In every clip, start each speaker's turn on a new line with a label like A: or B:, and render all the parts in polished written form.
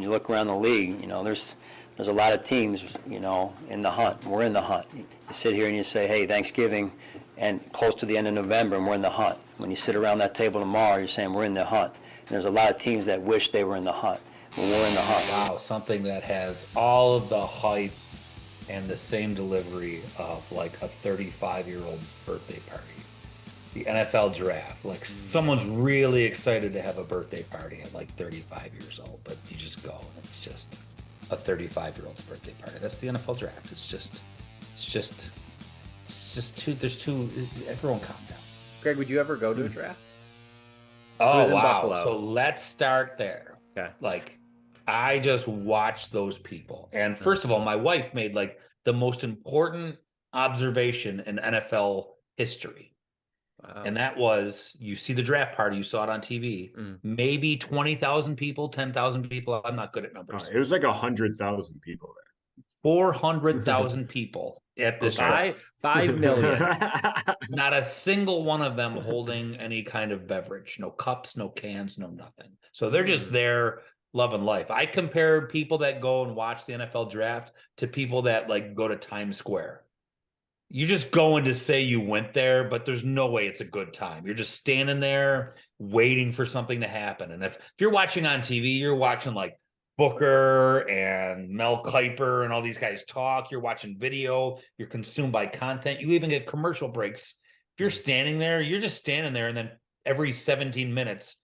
A: you look around the league, there's a lot of teams, in the hunt. We're in the hunt. You sit here and you say, hey, Thanksgiving, and close to the end of November, and we're in the hunt. When you sit around that table tomorrow, you're saying we're in the hunt. And there's a lot of teams that wish they were in the hunt. Well, we're in the hunt.
B: Wow, something that has all of the hype and the same delivery of like a 35-year-old's birthday party. The NFL draft. Like someone's really excited to have a birthday party at like 35 years old, but you just go and it's just a 35-year-old's birthday party. That's the NFL draft. It's just everyone calm down.
C: Greg, would you ever go to a draft?
B: Oh, wow. Buffalo. So let's start there.
C: Okay.
B: Like, I just watched those people. And first of all, my wife made like the most important observation in NFL history. Wow. And that was, you see the draft party, you saw it on TV, maybe 20,000 people, 10,000 people. I'm not good at numbers.
D: It was like 100,000 people there.
B: 400,000 people at this
C: draft. 5 million.
B: Not a single one of them holding any kind of beverage. No cups, no cans, no nothing. So they're just there loving life. I compare people that go and watch the NFL draft to people that like go to Times Square. You're just going to say you went there, but there's no way it's a good time. You're just standing there waiting for something to happen. And if you're watching on TV, you're watching like Booker and Mel Kiper and all these guys talk. You're watching video. You're consumed by content. You even get commercial breaks. If you're standing there, you're just standing there. And then every 17 minutes,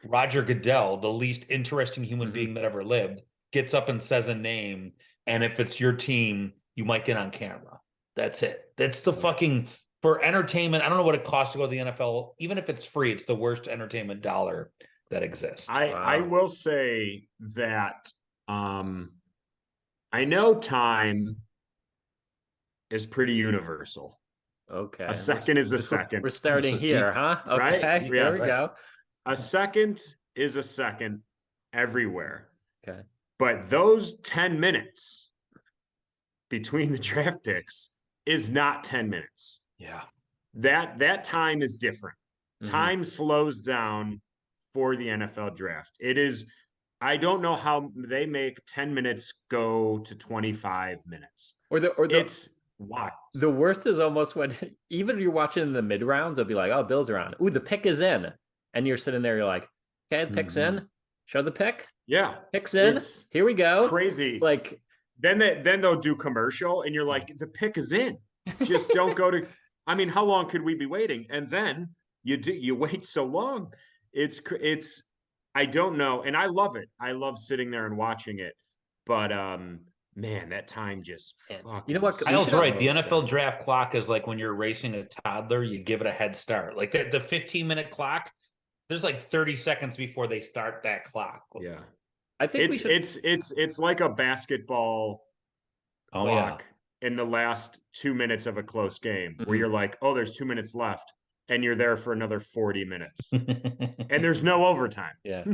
B: Roger Goodell, the least interesting human being that ever lived, gets up and says a name. And if it's your team, you might get on camera. That's it. That's the fucking, for entertainment. I don't know what it costs to go to the NFL. Even if it's free, it's the worst entertainment dollar that exists.
D: I will say that I know time is pretty universal.
C: Okay.
D: A second is a second.
C: We're starting here, huh? Okay.
D: Right?
C: There
D: Yes.
C: we go.
D: A second is a second everywhere.
C: Okay.
D: But those 10 minutes between the draft picks is not 10 minutes.
B: Yeah.
D: That time is different. Time slows down for the NFL draft. It is, I don't know how they make 10 minutes go to 25 minutes. It's wild.
C: The worst is almost when, even if you're watching the mid rounds, they'll be like, oh, Bill's are on. Ooh, the pick is in. And you're sitting there, you're like, okay, the pick's in. Show the pick.
D: Yeah.
C: Pick's in. Here we go.
D: Crazy.
C: Like,
D: then they'll do commercial and you're like, the pick is in. Just don't go to, I mean, how long could we be waiting? And then you wait so long. It's I don't know. And I love it. I love sitting there and watching it. But man, that time just
C: you know what?
B: Kyle's right. The NFL draft clock is like when you're racing a toddler, you give it a head start. Like the 15-minute clock, there's like 30 seconds before they start that clock.
D: Yeah.
C: I think
D: it's like a basketball clock in the last 2 minutes of a close game where you're like, oh, there's 2 minutes left. And you're there for another 40 minutes. And there's no overtime.
C: Yeah.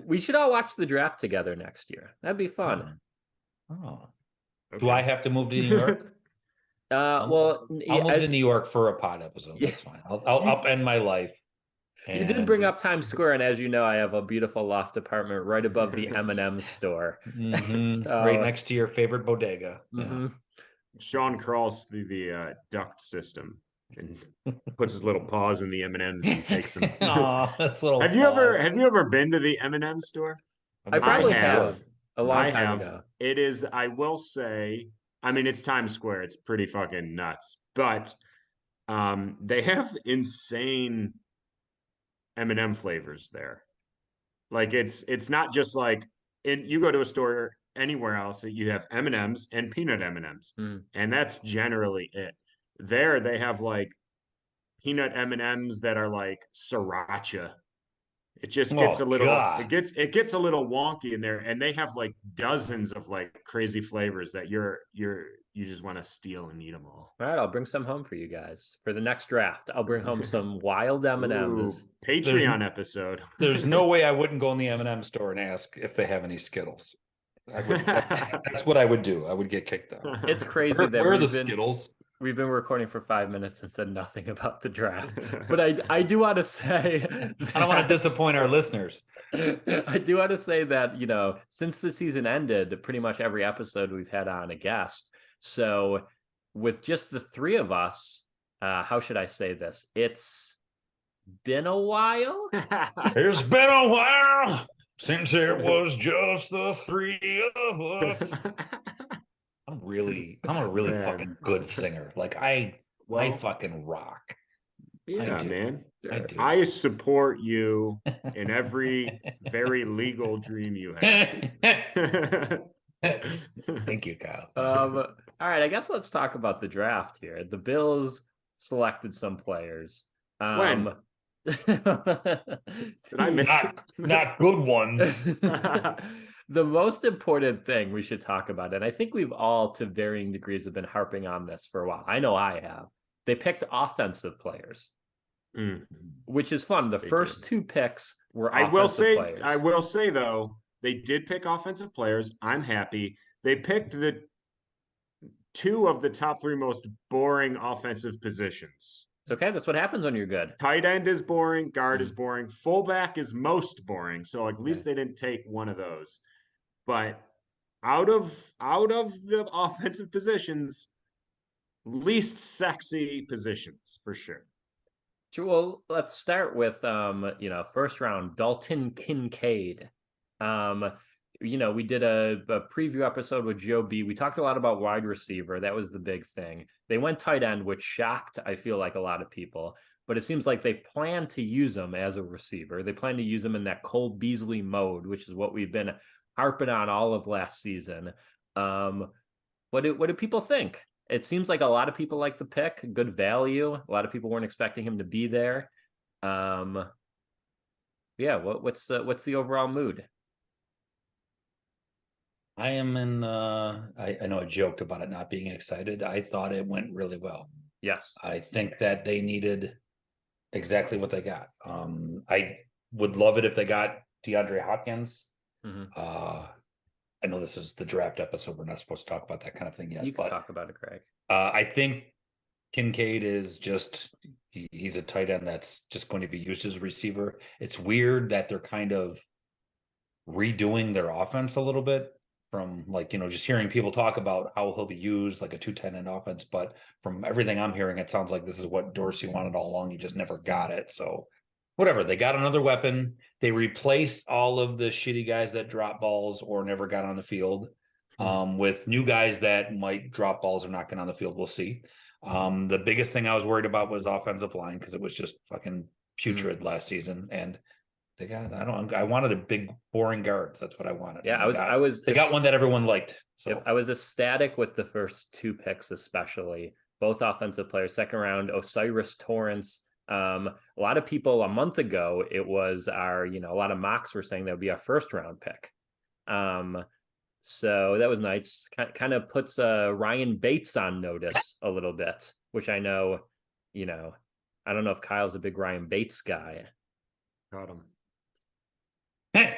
C: We should all watch the draft together next year. That'd be fun.
B: Oh. Okay. Do I have to move to New York?
C: Well,
B: I'll move to New York for a pod episode. That's fine. I'll upend my life.
C: You did bring up Times Square, and as you know, I have a beautiful loft apartment right above the M&M store.
B: So, right next to your favorite bodega.
D: Yeah. Sean crawls through the duct system and puts his little paws in the M&Ms and takes them.
B: Oh, that's little.
D: Have you ever been to the M&M store?
C: I probably have a long time ago.
D: It is, I will say, I mean, it's Times Square. It's pretty fucking nuts, but they have insane M&M flavors there. Like it's not just like you go to a store anywhere else that you have M&Ms and peanut M&Ms, and that's generally it. There they have like peanut M&Ms that are like sriracha. It just gets a little it gets a little wonky in there, and they have like dozens of like crazy flavors that you just want to steal and eat them all.
C: All right, I'll bring some home for you guys for the next draft. I'll bring home some wild M&Ms.
D: Patreon episode.
B: There's no way I wouldn't go in the M&M store and ask if they have any Skittles. That's what I would do. I would get kicked out.
C: It's crazy
B: where are the Skittles?
C: We've been recording for 5 minutes and said nothing about the draft. But I do want to say
B: I don't want to disappoint our listeners.
C: I do want to say that, since the season ended, pretty much every episode we've had on a guest. So with just the three of us, how should I say this? It's been a while.
B: It's been a while since it was just the three of us. I'm a really
D: Man.
B: fucking good singer. Like I
D: Well,
B: fucking rock.
D: yeah,
B: do.
D: man.
B: I do.
D: I support you in every very legal dream you have.
B: Thank you, Kyle.
C: All right, I guess let's talk about the draft here. The Bills selected some players.
D: When? Did I miss
B: Not good ones.
C: The most important thing we should talk about, and I think we've all to varying degrees have been harping on this for a while. I know I have. They picked offensive players, which is fun. The first two picks were offensive players.
D: I will say though, they did pick offensive players. I'm happy. They picked the two of the top three most boring offensive positions.
C: It's okay. That's what happens when you're good.
D: Tight end is boring. Guard is boring. Fullback is most boring. So at least they didn't take one of those. But out of the offensive positions, least sexy positions for sure.
C: Well, let's start with first round, Dalton Kincaid. We did a preview episode with Joe B. We talked a lot about wide receiver. That was the big thing. They went tight end, which shocked, I feel like, a lot of people. But it seems like they plan to use him as a receiver. They plan to use him in that Cole Beasley mode, which is what we've been harping on all of last season. What do people think? It seems like a lot of people like the pick, good value. A lot of people weren't expecting him to be there. What's the overall mood?
B: I am in I know I joked about it not being excited. I thought it went really well.
C: Yes.
B: I think that they needed exactly what they got. I would love it if they got DeAndre Hopkins. I know this is the draft episode. We're not supposed to talk about that kind of thing yet.
C: You can talk about it, Craig.
B: I think Kincaid is he's a tight end that's just going to be used as a receiver. It's weird that they're kind of redoing their offense a little bit from just hearing people talk about how he'll be used like a 2-10 end offense. But from everything I'm hearing, it sounds like this is what Dorsey wanted all along. He just never got it. So whatever, they got another weapon. They replaced all of the shitty guys that drop balls or never got on the field with new guys that might drop balls or not get on the field. We'll see. The biggest thing I was worried about was offensive line because it was just fucking putrid last season. And they got, I wanted a big boring guards. That's what I wanted.
C: Yeah,
B: they got one that everyone liked. So
C: I was ecstatic with the first two picks, especially both offensive players. Second round, Osiris Torrance. A lot of people a month ago, it was a lot of mocks were saying that would be a first round pick. So that was nice. Kind of puts Ryan Bates on notice a little bit, which I know, I don't know if Kyle's a big Ryan Bates guy.
D: Got him.
C: Right.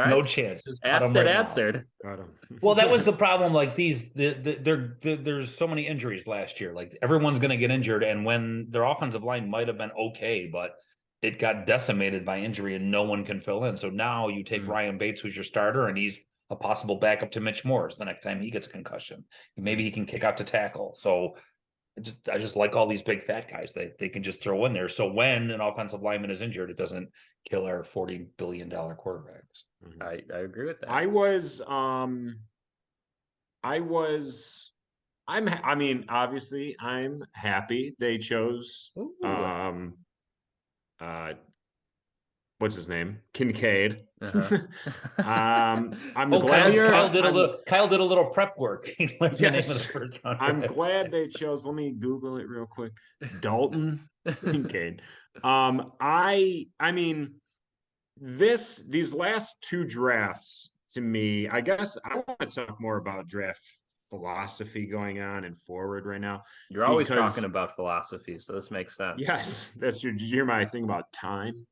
B: No chance. Just
C: asked and answered.
D: Got him.
B: Well, that was the problem. Like there's so many injuries last year. Like everyone's going to get injured, and when their offensive line might have been okay, but it got decimated by injury, and no one can fill in. So now you take Ryan Bates, who's your starter, and he's a possible backup to Mitch Morse the next time he gets a concussion. Maybe he can kick out to tackle. So I just like all these big fat guys that they can just throw in there. So when an offensive lineman is injured, it doesn't kill our $40 billion quarterbacks.
C: I agree with that.
D: Obviously I'm happy they chose what's his name? Kincaid. I'm glad
B: Kyle did a little prep work.
D: Yes. I'm glad they chose. Let me Google it real quick. Dalton Kincaid. These last two drafts to me, I guess I want to talk more about draft philosophy going on and forward right now.
C: You're always talking about philosophy, so this makes sense.
D: Yes, did you hear my thing about time?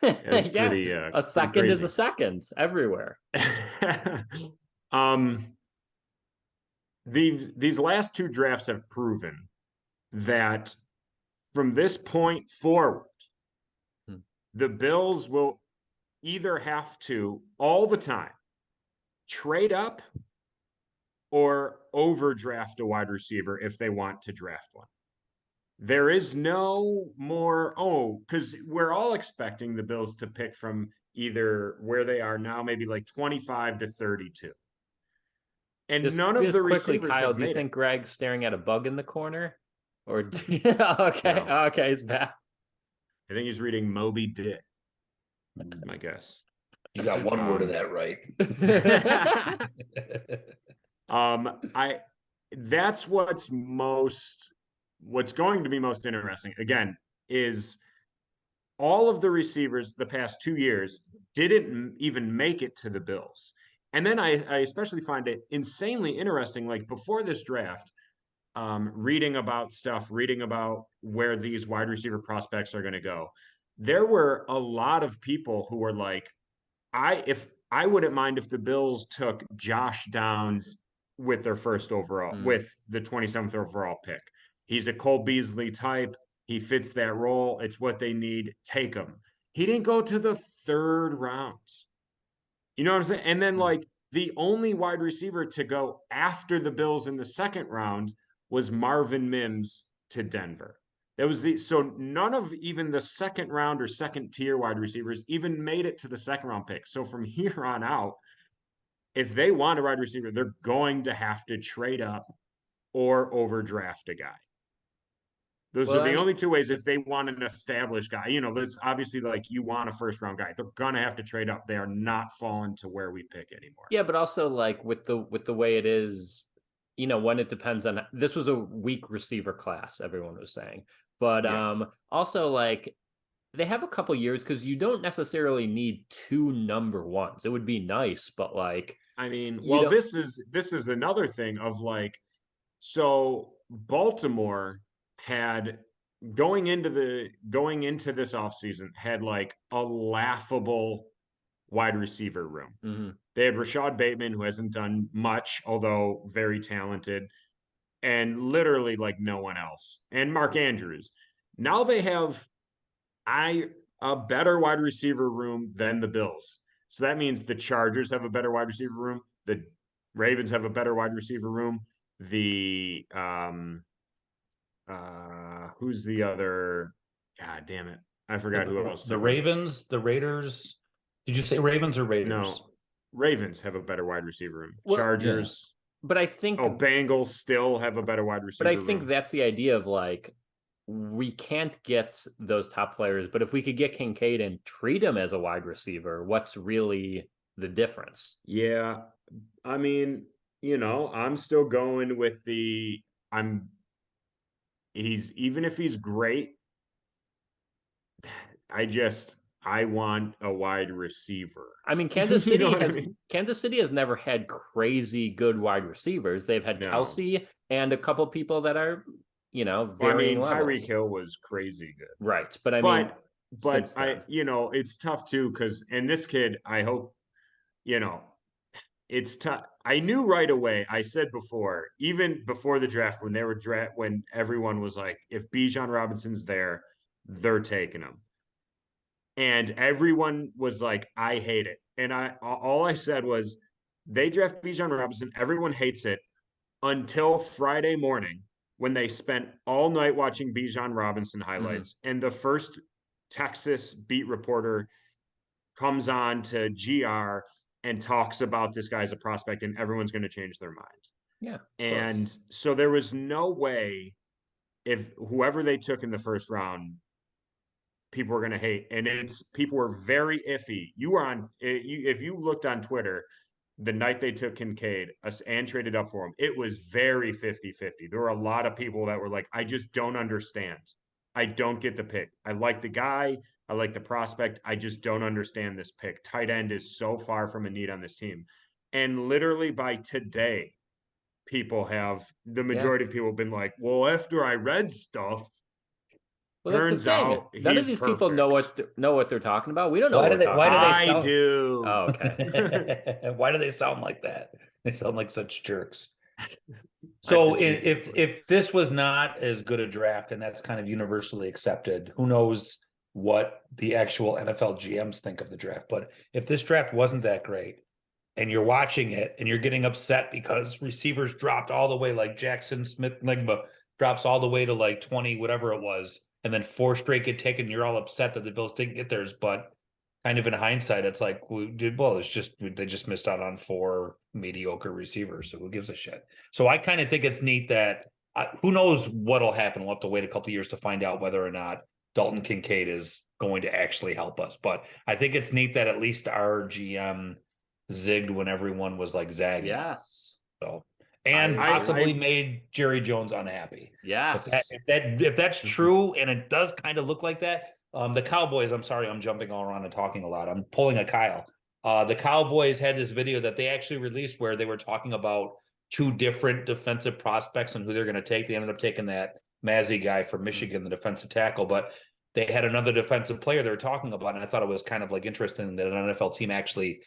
D: It's pretty
C: a second is a second everywhere.
D: these last two drafts have proven that from this point forward, the Bills will either have to all the time trade up or overdraft a wide receiver if they want to draft one. There is no more, because we're all expecting the Bills to pick from either where they are now, maybe like 25 to 32. And none of the
C: quickly,
D: receivers
C: Kyle,
D: have
C: do you
D: made
C: think
D: it.
C: Greg's staring at a bug in the corner? Or okay,
D: No.
C: okay, he's back.
D: I think he's reading Moby Dick. That's my guess.
B: You got one word of that right.
D: That's what's going to be most interesting again is all of the receivers the past 2 years didn't even make it to the Bills. And then I especially find it insanely interesting, like before this draft, reading about where these wide receiver prospects are going to go. There were a lot of people who were like, I wouldn't mind if the Bills took Josh Downs with their first overall, with the 27th overall pick. He's a Cole Beasley type. He fits that role. It's what they need. Take him. He didn't go to the 3rd round. You know what I'm saying? And then like the only wide receiver to go after the Bills in the 2nd round was Marvin Mims to Denver. That was so none of even the 2nd round or 2nd tier wide receivers even made it to the 2nd round pick. So from here on out, if they want a wide receiver, they're going to have to trade up or overdraft a guy. Those are the only two ways if they want an established guy. You know, that's obviously like you want a 1st round guy. They're gonna have to trade up. They are not falling to where we pick anymore.
C: Yeah, but also like with the way it is, you know, when it depends on this was a weak receiver class, everyone was saying. But also like they have a couple years because you don't necessarily need 2 number ones. It would be nice, but like
D: I mean, well, this is another thing of like, so Baltimore had going into this offseason had like a laughable wide receiver room.
C: Mm-hmm.
D: They had Rashad Bateman, who hasn't done much, although very talented, and literally like no one else. And Mark Andrews. Now they have a better wide receiver room than the Bills. So that means the Chargers have a better wide receiver room. The Ravens have a better wide receiver room. The who's the other? God damn it. I forgot who else.
B: The Ravens, the Raiders. Did you say Ravens or Raiders?
D: No. Ravens have a better wide receiver room.
C: Well,
D: Chargers.
C: Yeah. But I think
D: Bengals still have a better wide receiver
C: room. But I think
D: room.
C: that's the idea of like we can't get those top players, but if we could get Kincaid and treat him as a wide receiver, what's really the difference?
D: Yeah. I mean, you know, I'm still going with even if he's great, I want a wide receiver.
C: I mean, Kansas City
D: mean?
C: Kansas City has never had crazy good wide receivers. They've had Kelsey and a couple people that are, you know, varying levels.
D: Tyreek Hill was crazy good.
C: Right. But
D: it's tough too, and this kid, I hope, you know, it's tough. I knew right away. I said before, even before the draft, when everyone was like, if Bijan Robinson's there, they're taking him. And everyone was like, I hate it. And all I said was, they draft Bijan Robinson. Everyone hates it until Friday morning when they spent all night watching Bijan Robinson highlights. And the first Texas beat reporter comes on to GR and talks about this guy as a prospect, and everyone's going to change their mind.
C: Yeah.
D: And so there was no way, if whoever they took in the 1st round, people were going to hate. And people were very iffy. If you looked on Twitter the night they took Kincaid and traded up for him, it was very 50-50. There were a lot of people that were like, I just don't understand. I don't get the pick. I like the guy. I like the prospect. I just don't understand this pick. Tight end is so far from a need on this team. And literally by today, the majority of people have been like, well, after I read stuff, turns out
C: none of these people know what they're talking about. We don't know.
D: I do.
C: Oh, okay.
B: Why do they sound like that? They sound like such jerks. So
D: Hypothetically.
B: if this was not as good a draft, and that's kind of universally accepted, who knows what the actual NFL GMs think of the draft? But if this draft wasn't that great, and you're watching it and you're getting upset because receivers dropped all the way, like Jackson Smith-Ligma drops all the way to like 20, whatever it was, and then 4 straight get taken, you're all upset that the Bills didn't get theirs. But kind of in hindsight, it's like we did well. It's just they just missed out on 4 mediocre receivers. So who gives a shit? So I kind of think it's neat that who knows what'll happen. We'll have to wait a couple years to find out whether or not Dalton Kincaid is going to actually help us. But I think it's neat that at least our GM zigged when everyone was like zagging.
C: Yes.
B: So and
C: I
B: possibly made Jerry Jones unhappy.
C: Yes.
B: If that's true, and it does kind of look like that, the Cowboys, I'm sorry, I'm jumping all around and talking a lot. I'm pulling a Kyle. The Cowboys had this video that they actually released where they were talking about 2 different defensive prospects and who they're going to take. They ended up taking that Mazzy guy from Michigan, the defensive tackle, but they had another defensive player they were talking about, and I thought it was kind of like interesting that an NFL team actually,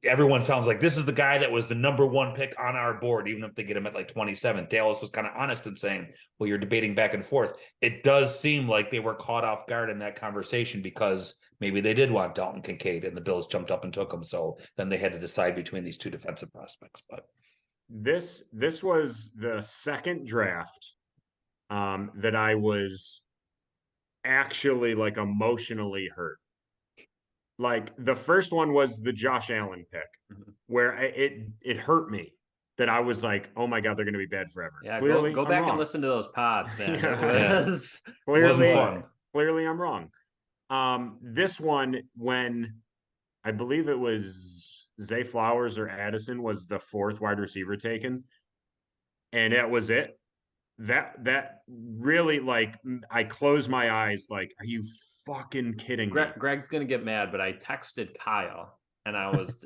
B: everyone sounds like this is the guy that was the number 1 pick on our board, even if they get him at like 27. Dallas was kind of honest in saying, well, you're debating back and forth. It does seem like they were caught off guard in that conversation because maybe they did want Dalton Kincaid and the Bills jumped up and took him. So then they had to decide between these 2 defensive prospects. But
D: This was the second draft that I was actually like emotionally hurt. Like the first one was the Josh Allen pick, where it hurt me that I was like, oh my God, they're going to be bad forever.
C: Yeah,
D: Clearly,
C: go
D: I'm
C: back
D: wrong.
C: and listen to those pods, man.
D: Yeah.
C: It was
D: Clearly,
B: fun.
D: Clearly, I'm wrong. This one, when I believe it was Zay Flowers or Addison was the 4th wide receiver taken, and that was it. That really, like, I closed my eyes like, are you fucking kidding me?
C: Greg's gonna get mad, but I texted Kyle and I was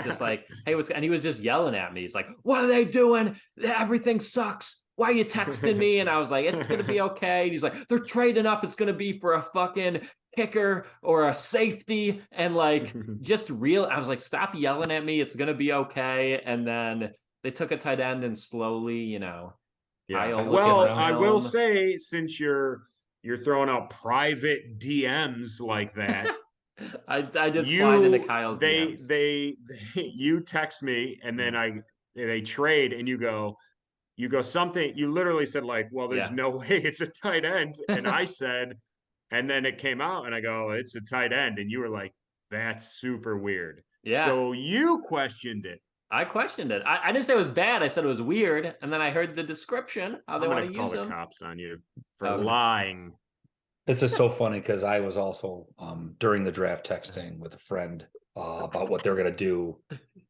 C: just like, hey, and he was just yelling at me. He's like, what are they doing? Everything sucks. Why are you texting me? And I was like, it's gonna be okay. And he's like, they're trading up. It's gonna be for a fucking kicker or a safety. And like just real, I was like, stop yelling at me. It's gonna be okay. And then they took a tight end and slowly,
D: Yeah.
C: Kyle
D: Well,
C: looking
D: I
C: at
D: will
C: him.
D: say, since you're throwing out private DMs like that,
C: I did slide into Kyle's DMs.
D: you text me and then they trade and you go something, you literally said like, well, there's
C: Yeah.
D: no way it's a tight end. And I said, and then it came out and I go, it's a tight end. And you were like, that's super weird.
C: Yeah.
D: So you questioned it.
C: I questioned it. I didn't say it was bad. I said it was weird. And then I heard the description, how they want to use
D: the
C: them.
D: cops on you for
C: Okay.
D: lying.
B: this is so funny because I was also during the draft texting with a friend about what they're gonna do.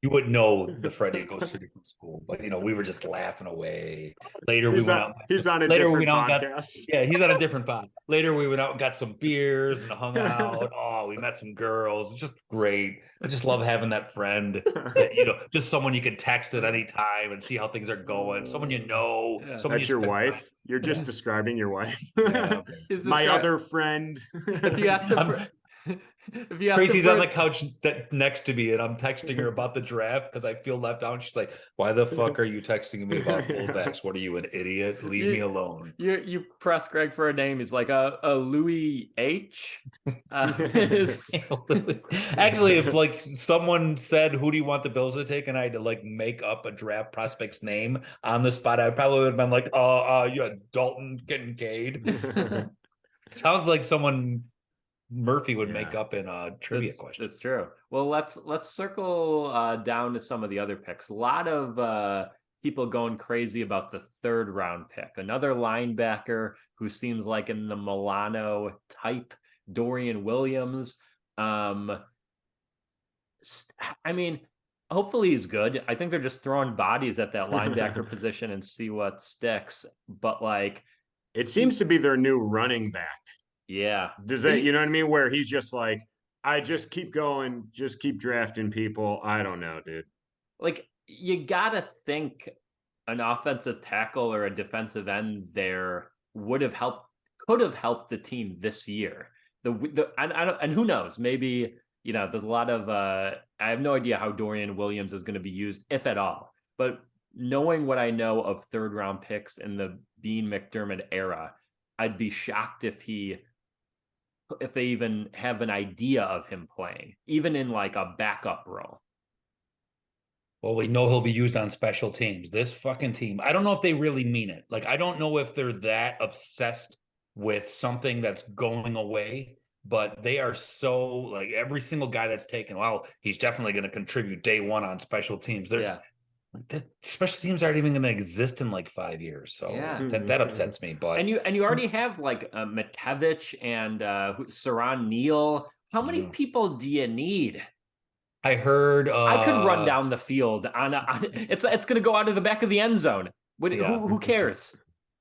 B: You wouldn't know the Freddie goes to different school, but we were just laughing away. Later we went out.
D: He's on a
B: Later we
D: different
B: went out
D: podcast.
B: yeah, he's on a different pod. Later we went out and got some beers and hung out. Oh, we met some girls. It's just great. I just love having that friend that, just someone you can text at any time and see how things are going. Someone
C: Yeah.
B: someone
D: That's
B: you
D: your
B: spend
D: wife?
B: time-
D: You're just describing your wife.
B: Yeah.
D: My other friend.
C: If you asked him if you asked
B: Tracy's
C: him
B: on the couch next to me, and I'm texting her about the draft because I feel left out. And she's like, "Why the fuck are you texting me about fullbacks? What are you, an idiot? Leave me alone."
C: You press Greg for a name. He's like a Louis H.
B: Actually, if like someone said, "Who do you want the Bills to take?" and I had to like make up a draft prospect's name on the spot, I probably would have been like, yeah, Dalton Kincaid." Sounds like someone Murphy would make up in a trivia question.
C: That's true. Well, let's circle down to some of the other picks. A lot of people going crazy about the 3rd round pick. Another linebacker who seems like in the Milano type, Dorian Williams. I mean, hopefully he's good. I think they're just throwing bodies at that linebacker position and see what sticks. But like,
D: it seems to be their new running back.
C: Yeah.
D: Does that, you know what I mean? Where he's just like, I just keep going, just keep drafting people. I don't know, dude.
C: Like, you got to think an offensive tackle or a defensive end there could have helped the team this year. And who knows, maybe, there's a lot of, I have no idea how Dorian Williams is going to be used, if at all. But knowing what I know of third round picks in the Bean McDermott era, I'd be shocked if they even have an idea of him playing, even in like a backup role.
B: Well, we know he'll be used on special teams. This fucking team, I don't know if they really mean it. Like, I don't know if they're that obsessed with something that's going away, but they are so, like, every single guy that's taken, well, he's definitely going to contribute day one on special teams. The special teams aren't even going to exist in like 5 years. So that upsets me. But
C: and you already have like Matkevich and Saran Neal. How many people do you need?
B: I heard
C: I could run down the field on it's going to go out of the back of the end zone. Who cares?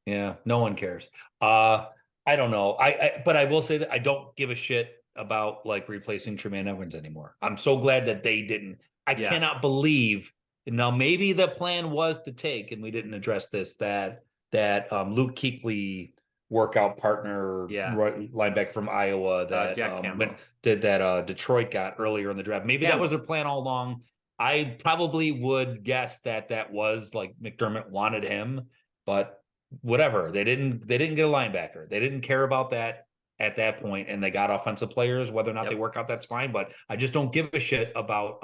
B: Yeah, no one cares. I don't know. But I will say that I don't give a shit about like replacing Tremaine Edmonds anymore. I'm so glad that they didn't. I cannot believe. Now maybe the plan was to take, and we didn't address this, that Luke Kuechly workout partner linebacker from Iowa that Detroit got earlier in the draft. Maybe that was their plan all along. I probably would guess that was like McDermott wanted him, but whatever. They didn't get a linebacker. They didn't care about that at that point, and they got offensive players. Whether or not they work out, that's fine. But I just don't give a shit about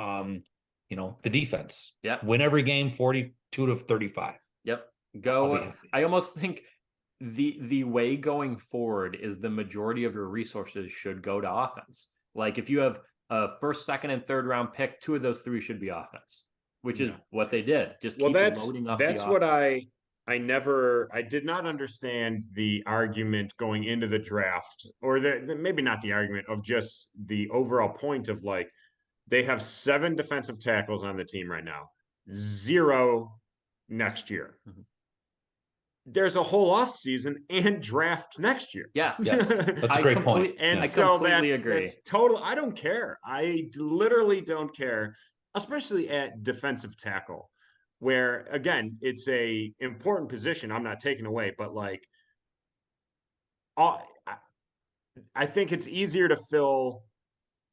B: the defense. Win every game 42-35.
C: Go. I almost think the way going forward is the majority of your resources should go to offense. Like if you have a first, second, and third round pick, 2 of those 3 should be offense, which is what they did. Just keep loading up. That's
D: what I did not understand the argument going into the draft, or maybe not the argument of just the overall point of like, they have 7 defensive tackles on the team right now, 0 next year. There's a whole offseason and draft next year.
C: Yes.
B: That's a great point.
D: And
C: I
D: so
C: completely agree.
D: That's total. I don't care. I literally don't care, especially at defensive tackle, where again, it's a important position. I'm not taking away, but like, I think it's easier to fill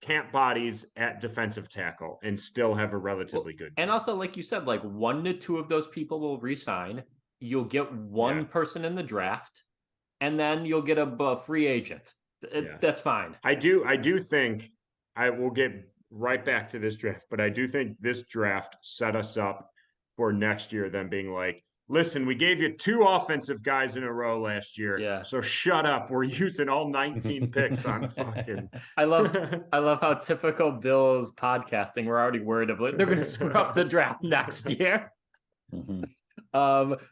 D: camp bodies at defensive tackle and still have a relatively good team.
C: And also, like you said, like 1 to 2 of those people will resign. You'll get one person in the draft, and then you'll get a free agent. That's fine.
D: I do think I will get right back to this draft, but I do think this draft set us up for next year, them being like, listen, we gave you 2 offensive guys in a row last year. So shut up. We're using all 19 picks on fucking.
C: I love how typical Bills podcasting, we're already worried of they're going to screw up the draft next year.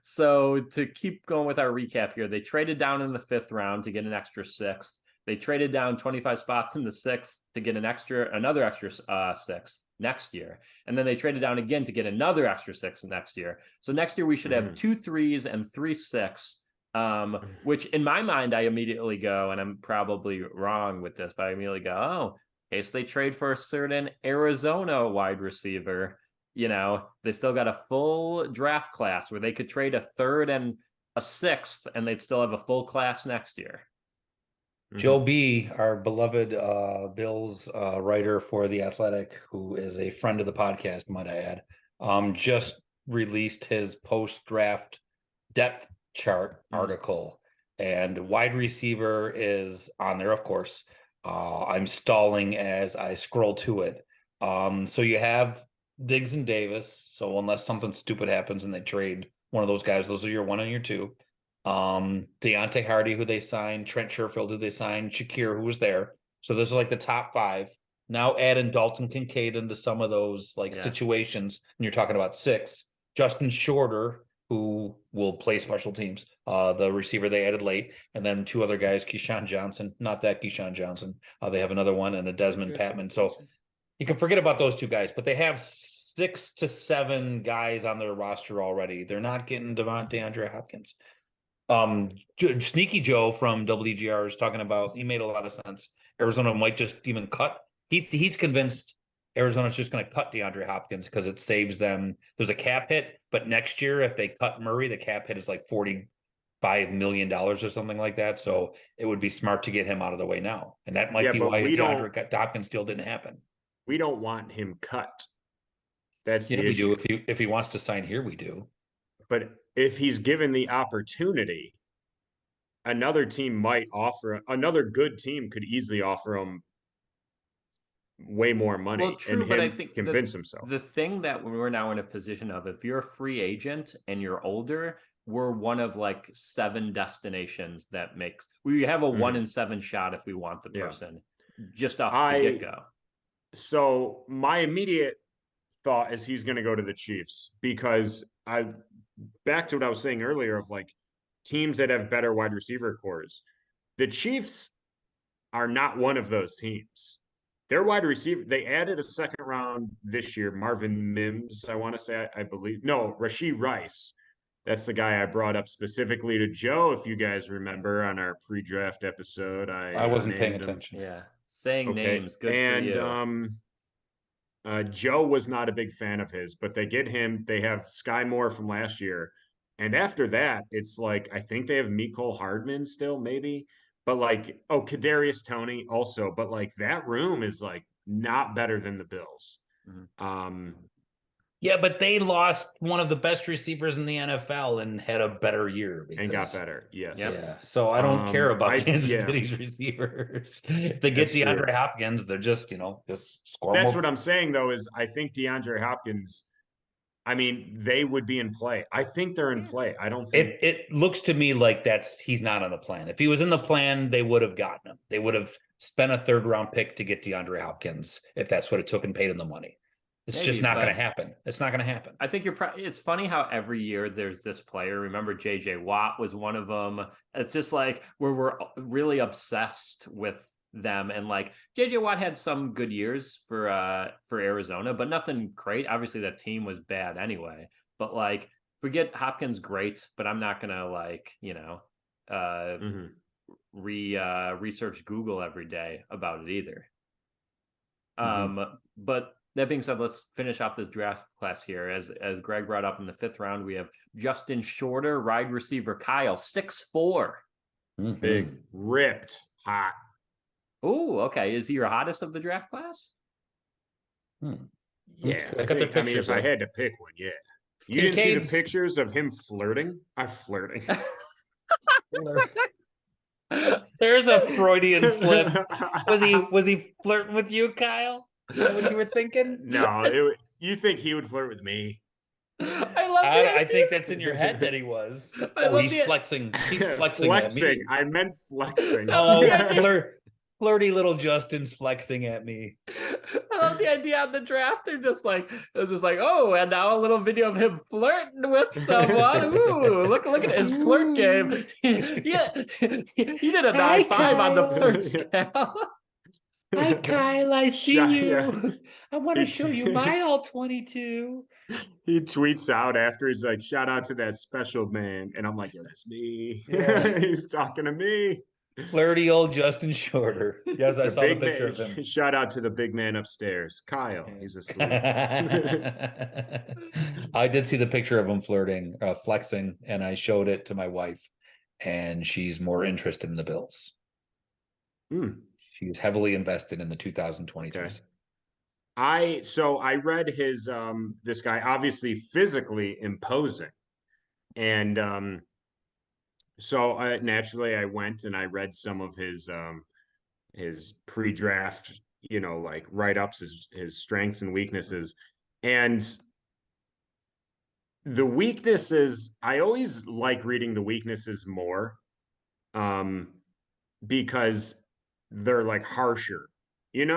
C: So to keep going with our recap here, they traded down in the 5th round to get an extra 6th. They traded down 25 spots in the 6th to get another extra 6th next year. And then they traded down again to get another extra 6 next year. So next year we should have 2 3s and 3 6s, which in my mind, I immediately go, and I'm probably wrong with this, but I immediately go, oh, in case they trade for a certain Arizona wide receiver, they still got a full draft class where they could trade a 3rd and a 6th, and they'd still have a full class next year.
B: Joe B., our beloved Bills writer for The Athletic, who is a friend of the podcast, might I add, just released his post-draft depth chart article, and wide receiver is on there, of course. I'm stalling as I scroll to it. So you have Diggs and Davis. So unless something stupid happens and they trade one of those guys, those are your 1 and your 2. Deontay Hardy, who they signed, Trent Sherfield, who they signed, Shakir, who was there. So those are like the top 5. Now add in Dalton Kincaid into some of those situations, and you're talking about 6. Justin Shorter, who will play special teams, the receiver they added late, and then 2 other guys, Keyshawn Johnson, not that Keyshawn Johnson. They have another one, and a Desmond Patman. So you can forget about those 2 guys, but they have 6 to 7 guys on their roster already. They're not getting DeAndre Hopkins. Sneaky Joe from WGR is talking about, he made a lot of sense. Arizona might just even cut. He's convinced Arizona's just going to cut DeAndre Hopkins because it saves them. There's a cap hit, but next year, if they cut Murray, the cap hit is like $45 million or something like that. So it would be smart to get him out of the way now. And that might be why DeAndre Hopkins deal didn't happen.
D: We don't want him cut. That's
B: Yeah,
D: the
B: we do.
D: issue.
B: If he wants to sign here, we do.
D: But if he's given the opportunity, another team might offer, another good team could easily offer him way more money
C: Well,
D: and
C: true, but I
D: him
C: think
D: convince himself.
C: the thing that we're now in a position of, if you're a free agent and you're older, we're one of like 7 destinations that makes, we have a 1 in 7 shot if we want the
D: Yeah.
C: person just off the get go.
D: So my immediate thought is he's going to go to the Chiefs because back to what I was saying earlier of like teams that have better wide receiver cores. The Chiefs are not one of those teams. Their wide receiver, they added a second round this year, Marvin Mims, I want to say, I believe. No, Rashee Rice. That's the guy I brought up specifically to Joe, if you guys remember on our pre-draft episode.
B: I wasn't paying
D: named him.
B: attention.
C: Yeah. Saying
D: Okay.
C: names, good
D: and,
C: for you.
D: Joe was not a big fan of his, but they get him. They have Sky Moore from last year. And after that, it's like, I think they have Mecole Hardman still, maybe. But like, oh, Kadarius Toney also. But like that room is like not better than the Bills.
B: Yeah, but they lost one of the best receivers in the NFL and had a better year
D: And got better. Yes.
B: Yeah. So I don't care about Kansas
D: yeah.
B: City's receivers. If they get
D: That's true.
B: DeAndre Hopkins, they're just, just score
D: That's
B: more.
D: what I'm saying, though, is I think DeAndre Hopkins, I mean, they would be in play. I think they're in play. I don't think
B: It looks to me like he's not on the plan. If he was in the plan, they would have gotten him. They would have spent a 3rd round pick to get DeAndre Hopkins if that's what it took and paid him the money. It's just not going to happen. It's not going to happen.
C: I think it's funny how every year there's this player. Remember, JJ Watt was one of them. It's just like we're really obsessed with them. And like JJ Watt had some good years for Arizona, but nothing great. Obviously, that team was bad anyway. But like, forget Hopkins, great, but I'm not gonna like research Google every day about it either. But that being said, let's finish off this draft class here. As Greg brought up in the 5th round, we have Justin Shorter, wide receiver Kyle, 6'4".
D: big, ripped, hot.
C: Oh, okay. Is he your hottest of the draft class?
D: Yeah, I mean, if I had to pick one, yeah. You didn't see the pictures of him flirting? I'm flirting.
B: There's a Freudian slip. Was he flirting with you, Kyle? Is that what you were thinking?
D: No, you think he would flirt with me?
C: I
B: think that's in your head that he was. He's flexing. He's flexing at me.
D: I meant flexing.
B: Flirty little Justin's flexing at me.
C: I love the idea on the draft. They're just like, it's just like, oh, and now a little video of him flirting with someone. Ooh, look at his flirt game. Yeah, he did a 9.5 on the flirt scale.
B: Hi, Kyle. I see you.
D: Yeah.
B: I want to show you my all 22.
D: He tweets out after, he's like, shout out to that special man. And I'm like, yeah, that's me.
B: Yeah.
D: He's talking to me.
B: Flirty old Justin Shorter. Yes, I saw the picture of him.
D: Shout out to the big man upstairs. Kyle, he's asleep.
B: I did see the picture of him flirting, flexing, and I showed it to my wife, and she's more interested in the Bills. She's heavily invested in the 2023.
D: Okay. I read his this guy obviously physically imposing, and so naturally I went and I read some of his pre-draft, like write-ups, his strengths and weaknesses, and the weaknesses, I always like reading the weaknesses more, because they're like harsher,
B: They're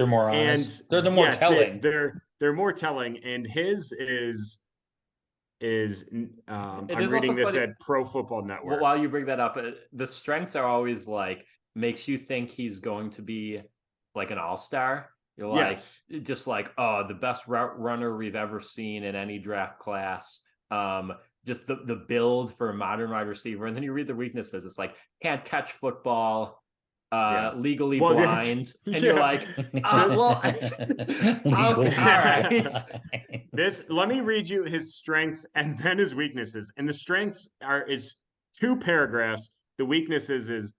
B: more honest.
D: and
B: They're the more telling.
D: They're more telling, and his is I'm reading this at Pro Football Network.
C: While you bring that up, the strengths are always like makes you think he's going to be like an all-star. You're like, just like, oh, the best route runner we've ever seen in any draft class. Just the build for a modern wide receiver. And then you read the weaknesses. It's like, can't catch football, legally blind. And you're like, all right.
D: Let me read you his strengths and then his weaknesses. And the strengths is 2 paragraphs. The weaknesses is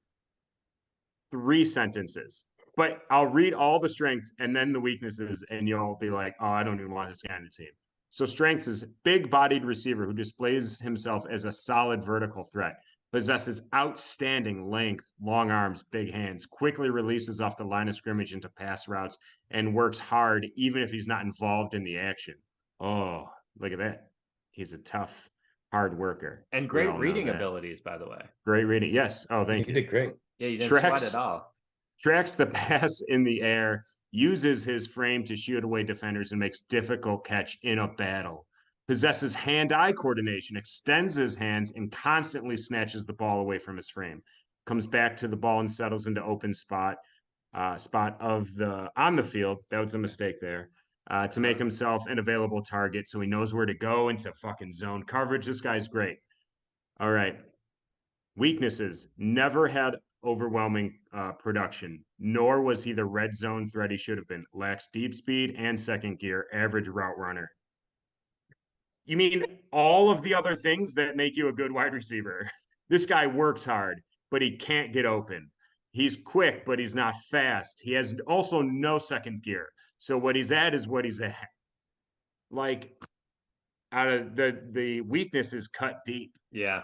D: 3 sentences. but I'll read all the strengths and then the weaknesses, and you'll be like, oh, I don't even want this guy on the team. So strengths is big-bodied receiver who displays himself as a solid vertical threat, possesses outstanding length, long arms, big hands, quickly releases off the line of scrimmage into pass routes, and works hard even if he's not involved in the action. Oh, look at that. He's a tough, hard worker.
C: And
D: We
C: great
D: all know
C: reading
D: that.
C: abilities, by the way.
D: Great reading. Yes. Oh, thank
B: You
D: you.
B: did great.
C: Yeah, you didn't sweat
D: Tracks-
C: at all.
D: Tracks the pass in the air, uses his frame to shoot away defenders, and makes difficult catch in a battle. Possesses hand-eye coordination, extends his hands, and constantly snatches the ball away from his frame. Comes back to the ball and settles into open spot of the on the field. That was a mistake there. To make himself an available target, so he knows where to go into fucking zone coverage. This guy's great. All right. Weaknesses: never had overwhelming production, nor was he the red zone threat he should have been. Lacks deep speed and second gear, average route runner. You mean all of the other things that make you a good wide receiver? This guy works hard, but he can't get open. He's quick, but he's not fast. He has also no second gear. So what he's at is what he's at. Like, out of the weakness is cut deep.
C: Yeah.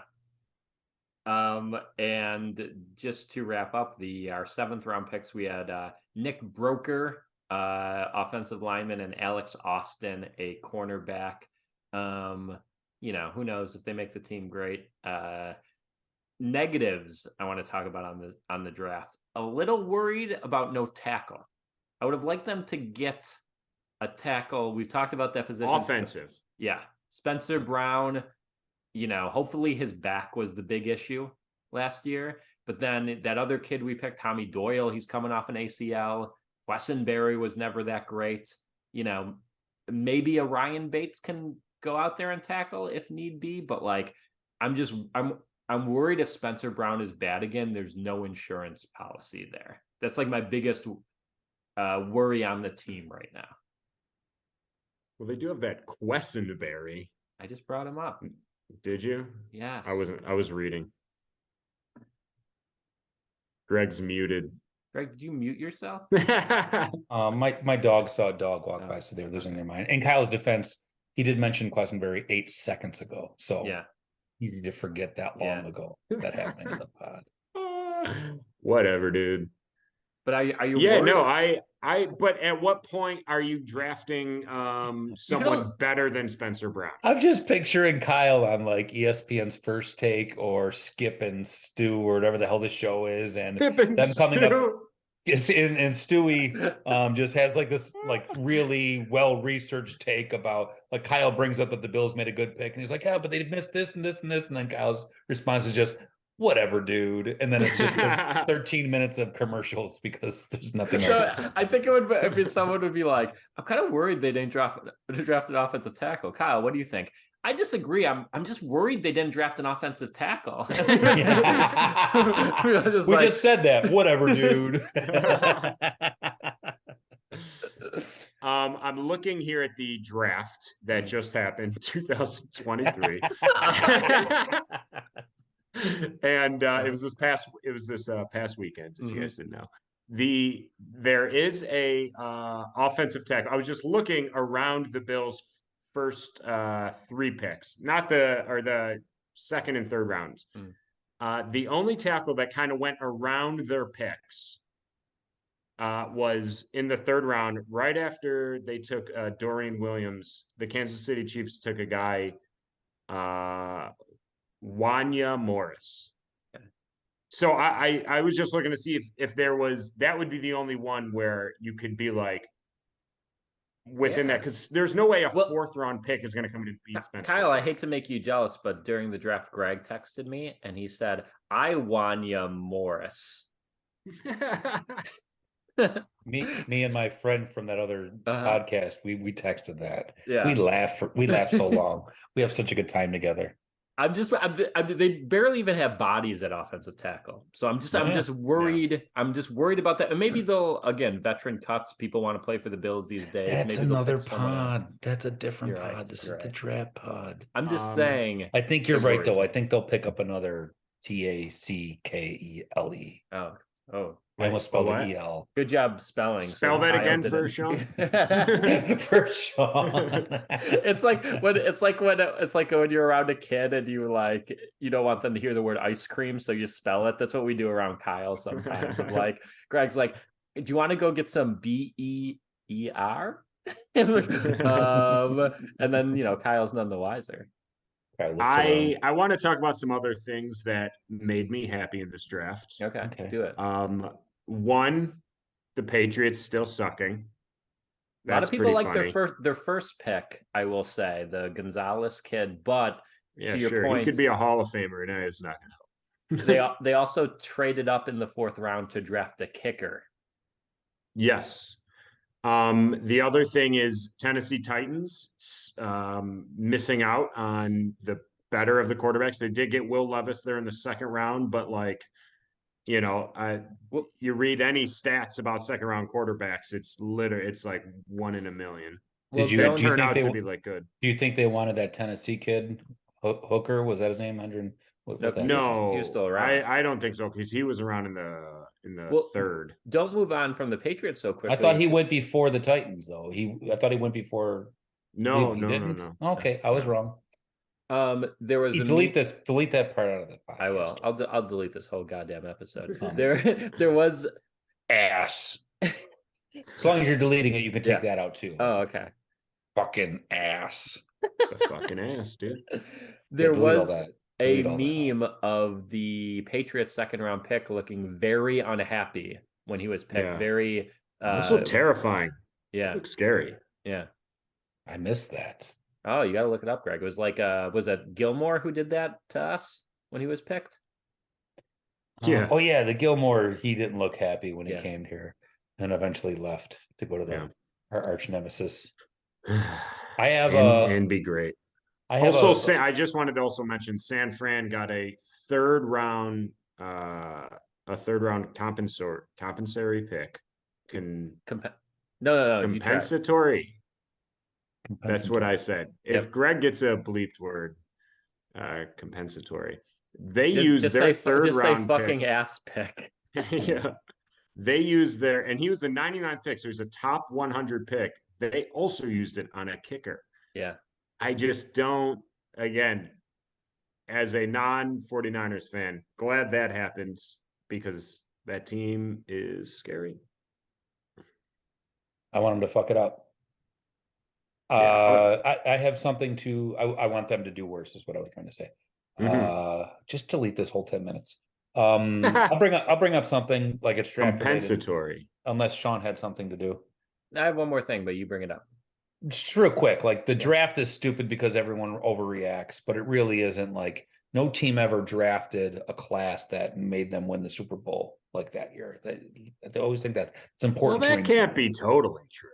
C: And just to wrap up our 7th round picks, we had Nick Broker, offensive lineman, and Alex Austin, a cornerback. Who knows if they make the team great. Negatives I want to talk about on the draft. A little worried about no tackle. I would have liked them to get a tackle. We've talked about that position.
D: Offensive.
C: Yeah. Spencer Brown, hopefully his back was the big issue last year. But then that other kid we picked, Tommy Doyle, he's coming off an ACL. Quessenberry was never that great. Maybe a Ryan Bates can go out there and tackle if need be. But I'm worried if Spencer Brown is bad again, there's no insurance policy there. That's like my biggest worry on the team right now.
D: Well, they do have that Quessenberry.
C: I just brought him up.
D: Did you?
C: Yes.
D: I was reading. Greg's muted.
C: Greg, did you mute yourself?
B: My dog saw a dog walk by, so they're losing their mind. In Kyle's defense, he did mention Quessenberry 8 seconds ago. So
C: Yeah.
B: easy to forget that long ago that happening in the pod.
D: Whatever, dude.
C: But are you
D: Yeah,
C: worried?
D: no, but at what point are you drafting someone better than Spencer Brown?
B: I'm just picturing Kyle on like ESPN's First Take or Skip and Stu or whatever the hell the show is, and them coming up. And Stewie just has like this like really well researched take about, like, Kyle brings up that the Bills made a good pick, and he's like, yeah, but they missed this and this and this, and then Kyle's response is just, whatever, dude. And then it's just 13 minutes of commercials because there's nothing else.
C: So, I think it would be someone would be like, I'm kind of worried they didn't draft an offensive tackle. Kyle, what do you think? I disagree. I'm just worried they didn't draft an offensive tackle.
B: We just said that. Whatever, dude.
D: I'm looking here at the draft that just happened, 2023. And it was this past weekend, if you guys didn't know. There is a offensive tackle. I was just looking around the Bills' first 3 picks, not the second and third rounds. The only tackle that kind of went around their picks was in the 3rd round, right after they took Dorian Williams. The Kansas City Chiefs took a guy, Wanya Morris.
C: Okay.
D: So I was just looking to see if there was, that would be the only one where you could be like within that, because there's no way a 4th round pick is going to come in and beat Spencer.
C: Kyle, I hate to make you jealous, but during the draft, Greg texted me and he said, I Wanya Morris.
B: Me and my friend from that other podcast, we texted that.
C: Yeah.
B: We laughed so long. We have such a good time together.
C: They barely even have bodies at offensive tackle. So I'm just worried. Yeah. I'm just worried about that. And maybe they'll, again, veteran cuts. People want to play for the Bills these days.
B: That's
C: maybe
B: another pod. That's a different pod.
C: Right.
B: This is the draft pod.
C: I'm just saying.
B: I think you're right, though. I think they'll pick up another Tackele.
C: Oh.
B: I almost spelled
D: what?
B: the EL.
C: Good job spelling.
D: Spell that
C: Kyle
D: again for
C: didn't.
D: Sean.
B: For Sean.
C: It's like when you're around a kid and you don't want them to hear the word ice cream, so you spell it. That's what we do around Kyle sometimes. Of like, Greg's like, do you want to go get some BEER? And then Kyle's none the wiser.
D: I want to talk about some other things that made me happy in this draft.
C: Okay, do it.
D: One, the Patriots still sucking.
C: A lot of
D: That's
C: people
D: pretty
C: like
D: funny.
C: their first pick, I will say, the Gonzalez kid, but
D: Yeah,
C: to your
D: sure. He
C: point,
D: could be a Hall of Famer, and it's not going to help.
C: they also traded up in the 4th round to draft a kicker.
D: Yes. The other thing is Tennessee Titans missing out on the better of the quarterbacks. They did get Will Levis there in the 2nd round, but you read any stats about 2nd round quarterbacks, it's like 1 in a million.
C: Well,
B: Do you
D: That turn
B: think
D: out
B: they
D: to be like good.
B: Do you think they wanted that Tennessee kid, Hooker? Was that his name? What the heck is his-
C: he was still around.
D: I don't think so because he was around in the
C: Well,
D: 3rd.
C: Don't move on from the Patriots so quickly.
B: I thought he went before the Titans, though. I thought he went before.
D: No,
B: He
D: no,
B: didn't?
D: no.
B: Okay, I was wrong.
C: There was
B: Delete that part out of the podcast.
C: I will. I'll delete this whole goddamn episode.
B: Um,
C: There was
B: ass. As long as you're deleting it, you can take
C: Yeah.
B: that out too.
C: Oh, okay.
B: Fucking ass.
D: The fucking ass, dude.
C: There
B: delete all
C: was
B: that.
C: a
B: Delete all that.
C: meme of the Patriots 2nd round pick looking very unhappy when he was picked.
D: Yeah.
C: Very
D: Also terrifying.
C: yeah.
D: Looks scary.
C: Yeah.
B: I missed that.
C: Oh, you got to look it up, Greg. It was like was it Gilmore who did that to us when he was picked?
D: Yeah.
B: Oh yeah, the Gilmore. He didn't look happy when he
C: Yeah.
B: came here, and eventually left to go to our arch nemesis. I have
D: and be great.
B: I have
D: Also, I just wanted to also mention San Fran got a 3rd round compensatory pick.
C: No.
D: Compensatory. That's what I said. If
C: Yep.
D: Greg gets a bleeped word, compensatory. They use their 3rd round
C: say fucking
D: pick.
C: ass pick.
D: Yeah. They used and he was the 99th pick, so he's a top 100 pick. They also used it on a kicker.
C: Yeah.
D: I just don't, again, as a non-49ers fan, glad that happens because that team is scary.
B: I want him to fuck it up.
D: Yeah.
B: I have something I want them to do worse is what I was trying to say. Just delete this whole 10 minutes. I'll bring up something like it's draft
D: compensatory.
B: Unless Sean had something to do.
C: I have one more thing, but you bring it up.
B: Just real quick, like the draft is stupid because everyone overreacts, but it really isn't. Like no team ever drafted a class that made them win the Super Bowl like that year. They always think that it's important.
D: Well, that can't be totally true.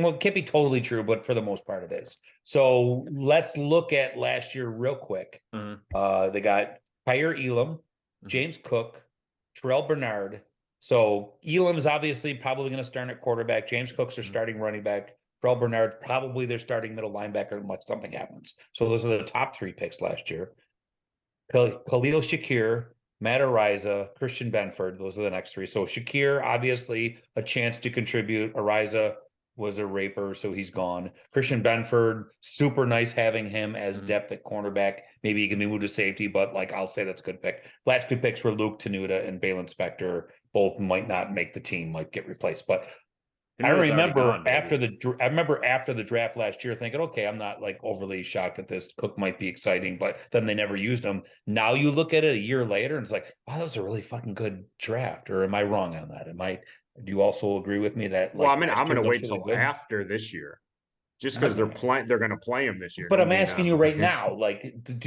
B: Well, it can't be totally true, but for the most part it is. So let's look at last year real quick. They got Kyer Elam, James Cook, Terrell Bernard. So Elam is obviously probably going to start at quarterback. James Cook's their starting running back. Terrell Bernard, probably their starting middle linebacker unless something happens. So those are the top 3 picks last year. Khalil Shakir, Matt Ariza, Christian Benford. Those are the next 3. So Shakir, obviously a chance to contribute. Ariza was a raper, so he's gone. Christian Benford, super nice having him as depth at cornerback. Maybe he can be moved to safety, but I'll say that's a good pick. Last 2 picks were Luke Tenuta and Balin Spector. Both might not make the team, might get replaced, but I remember after the draft last year thinking, okay, I'm not overly shocked at this. Cook might be exciting, but then they never used him. Now you look at it a year later and it's like, wow, that was a really fucking good draft. Or am I wrong on that? Do you also agree with me that?
D: Well, I'm going to wait till after this year, just because they're going to play him this year.
B: But I'm asking you right now,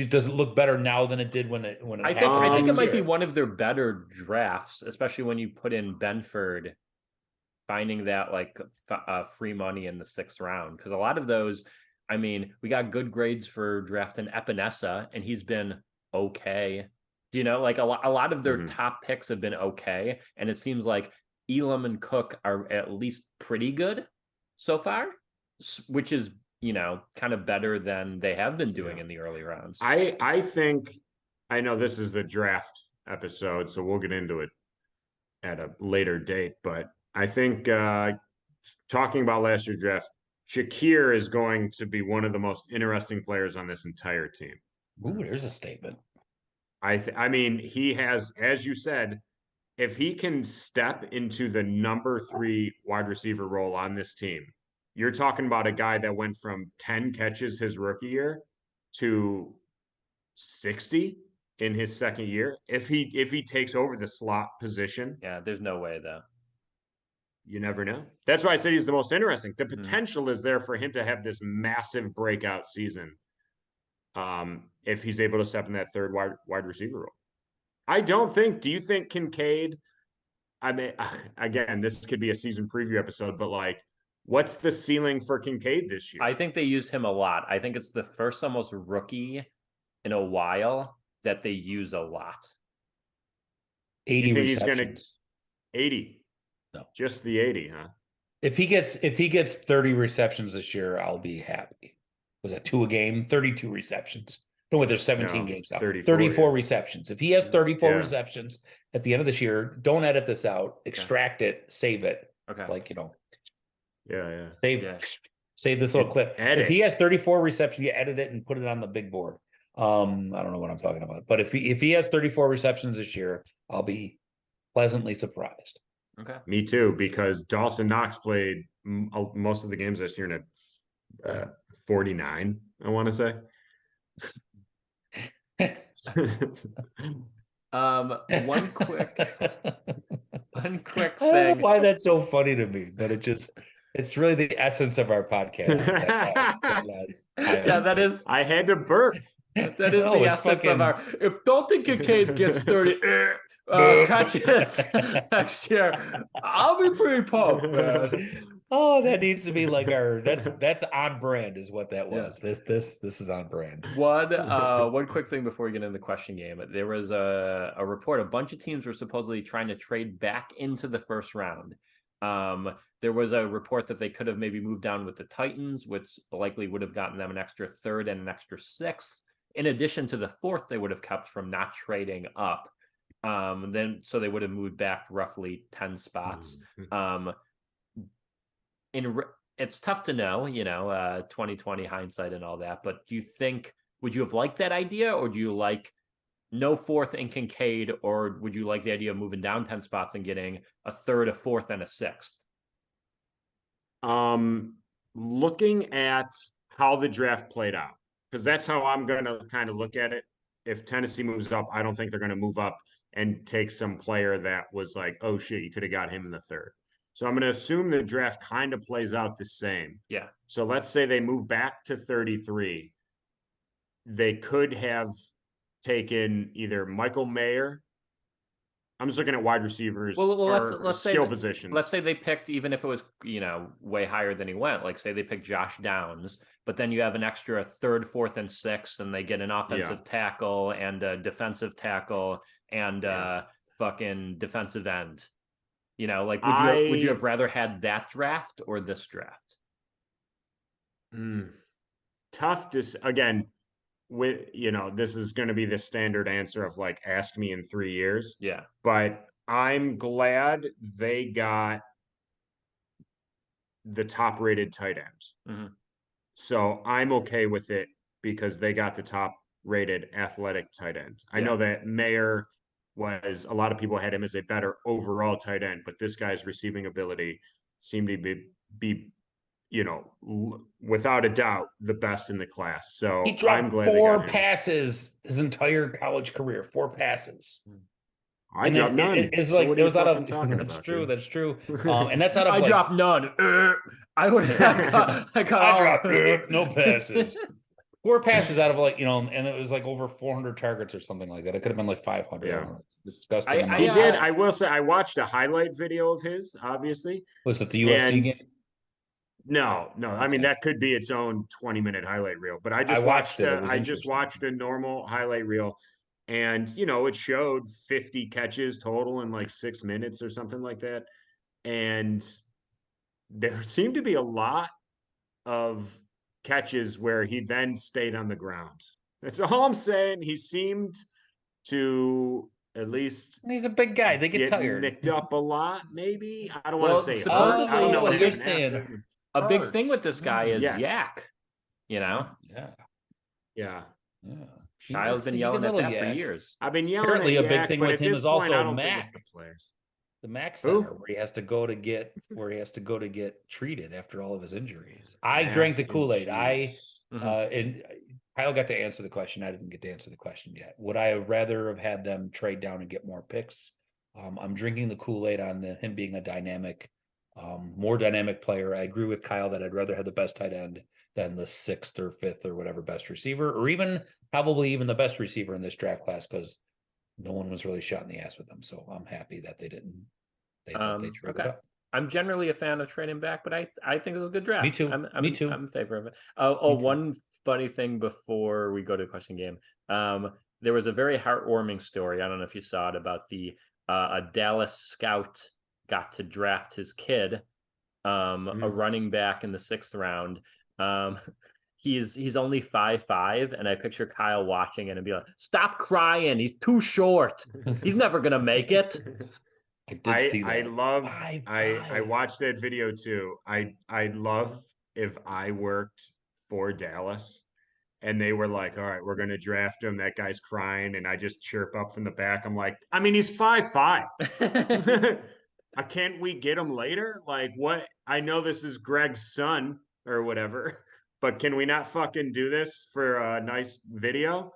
B: does it look better now than it did when it
C: I think it might be one of their better drafts, especially when you put in Benford. Finding that free money in the 6th round, because a lot of those, I mean, we got good grades for drafting Epinesa, and he's been okay. Do you know, a lot of their top picks have been okay, and it seems like Elam and Cook are at least pretty good so far, which is kind of better than they have been doing in the early rounds.
D: I think I know this is the draft episode, so we'll get into it. at a later date. But I think talking about last year's draft, Shakir is going to be one of the most interesting players on this entire team.
B: Ooh, there's a statement.
D: I mean, he has, as you said, if he can step into the number 3 wide receiver role on this team, you're talking about a guy that went from 10 catches his rookie year to 60 in his second year. If he takes over the slot position,
C: Yeah, there's no way though.
D: you never know. That's why I said he's the most interesting. The potential is there for him to have this massive breakout season. If he's able to step in that third wide receiver role. I don't think, do you think Kincaid, I mean, again, this could be a season preview episode, but like, what's the ceiling for Kincaid this year?
C: I think they use him a lot. I think it's the first almost rookie in a while that they use a lot.
B: 80
D: you think
B: receptions.
D: He's going to 80?
B: No.
D: Just the 80, huh?
B: If he gets 30 receptions this year, I'll be happy. Was that 2 a game? 32 receptions. No, wait, there's 17 games now. 34 receptions. If he has 34 receptions at the end of this year, don't edit this out. Extract it, save it.
C: Okay.
B: Like, you know.
D: Yeah.
B: Save this little clip.
D: Edit.
B: If he has 34 receptions, you edit it and put it on the big board. I don't know what I'm talking about. But if he has 34 receptions this year, I'll be pleasantly surprised.
C: Okay.
D: Me too, because Dawson Knox played most of the games this year in a 49, I want to say.
C: One quick
B: I don't
C: thing.
B: know why that's so funny to me, but it's really the essence of our podcast.
C: Yeah, that is.
D: I had to burp.
C: That is the essence of our. If Dalton Kincaid gets 30 catches next year, I'll be pretty pumped, man.
B: Oh, that needs to be like our. That's on brand, is what that was.
C: Yeah.
B: This is on brand.
C: One quick thing before we get into the question game. There was a report. A bunch of teams were supposedly trying to trade back into the first round. There was a report that they could have maybe moved down with the Titans, which likely would have gotten them an extra 3rd and an extra 6th. In addition to the 4th, they would have kept from not trading up. So they would have moved back roughly 10 spots. It's tough to know, 2020 hindsight and all that. But would you have liked that idea, or do you like no 4th in Kincaid, or would you like the idea of moving down 10 spots and getting a 3rd, a 4th, and a 6th?
D: Looking at how the draft played out, because that's how I'm going to kind of look at it. If Tennessee moves up, I don't think they're going to move up and take some player that was like, oh shit, you could have got him in the 3rd. So I'm going to assume the draft kind of plays out the same.
C: Yeah.
D: So let's say they move back to 33. They could have taken either Michael Mayer. I'm just looking at wide receivers
C: let's
D: skill
C: say
D: positions.
C: Let's say they picked, even if it was, way higher than he went, like say they picked Josh Downs, but then you have an extra 3rd, 4th, and 6th, and they get an offensive tackle and a defensive tackle and fucking defensive end. Would you have rather had that draft or this draft?
D: Tough to again. This is going to be the standard answer of like, ask me in 3 years.
C: Yeah.
D: But I'm glad they got the top rated tight ends.
C: Mm-hmm.
D: So I'm okay with it because they got the top rated athletic tight end. I know that Mayer a lot of people had him as a better overall tight end, but this guy's receiving ability seemed to be without a doubt, the best in the class. So
B: he dropped
D: I'm glad
B: 4 passes his entire college career. 4 passes.
D: I dropped none.
B: It's
D: so
B: like
D: what
B: it was out of.
D: talking
B: That's
D: about,
B: true.
D: dude?
B: That's true. And that's out of.
C: I dropped none. I would. I
B: dropped no passes. 4 passes out of and it was like over 400 targets or something like that. It could have been like 500.
D: Yeah.
B: It's disgusting.
D: He did. I will say I watched a highlight video of his. Obviously,
B: was it the USC game?
D: No. I mean, that could be its own 20-minute highlight reel. But I just watched a normal highlight reel, and it showed 50 catches total in like 6 minutes or something like that. And there seemed to be a lot of catches where he then stayed on the ground. That's all I'm saying. He seemed to at least
B: He's a big guy. They get
D: getting
B: tired.
D: nicked up a lot, maybe. I don't
C: Well,
D: want to say hurt. I
C: supposedly
D: don't know
C: a
D: what
C: big-
B: you're
D: happened
B: saying
D: after.
C: A big thing with
B: hurts.
C: this guy is
D: Yes.
C: yak. You know,
B: Yeah.
D: Yeah.
B: Yeah.
C: Kyle's been
B: He
C: yelling
B: gets a
C: at
B: little
C: that for
B: yak.
C: years.
D: I've been yelling
B: Apparently
D: at
B: a big
D: Yak,
B: thing
D: but
B: with
D: at
B: him
D: this
B: is
D: point, I
B: also
D: don't think it's
B: Mac.
D: the players.
B: The Mac
D: Who?
B: Center where he has to go to get treated after all of his injuries. I
D: Mac
B: drank the
D: and
B: Kool-Aid.
D: cheese.
B: And Kyle got to answer the question. I didn't get to answer the question yet. Would I rather have had them trade down and get more picks? I'm drinking the Kool-Aid on him being a dynamic, more dynamic player. I agree with Kyle that I'd rather have the best tight end than the 6th or 5th or whatever best receiver, or even probably even the best receiver in this draft class, because no one was really shot in the ass with them. So I'm happy that they didn't. They traded
C: Okay.
B: up.
C: I'm generally a fan of trading back, but I think it's a good draft.
B: Me too.
C: I'm
B: Me too.
C: I'm in favor of it.
B: Me too.
C: One funny thing before we go to the question game. There was a very heartwarming story. I don't know if you saw it about a Dallas scout got to draft his kid, a running back in the 6th round. He's only 5'5", and I picture Kyle watching it and be like, "Stop crying! He's too short. He's never gonna make it."
B: I did see that.
D: I love.
B: 5'5".
D: I watched that video too. I'd love if I worked for Dallas and they were like, "All right, we're gonna draft him." That guy's crying, and I just chirp up from the back. I'm like, I mean, he's 5'5". Can't we get him later? Like, what? I know this is Greg's son or whatever, but can we not fucking do this for a nice video?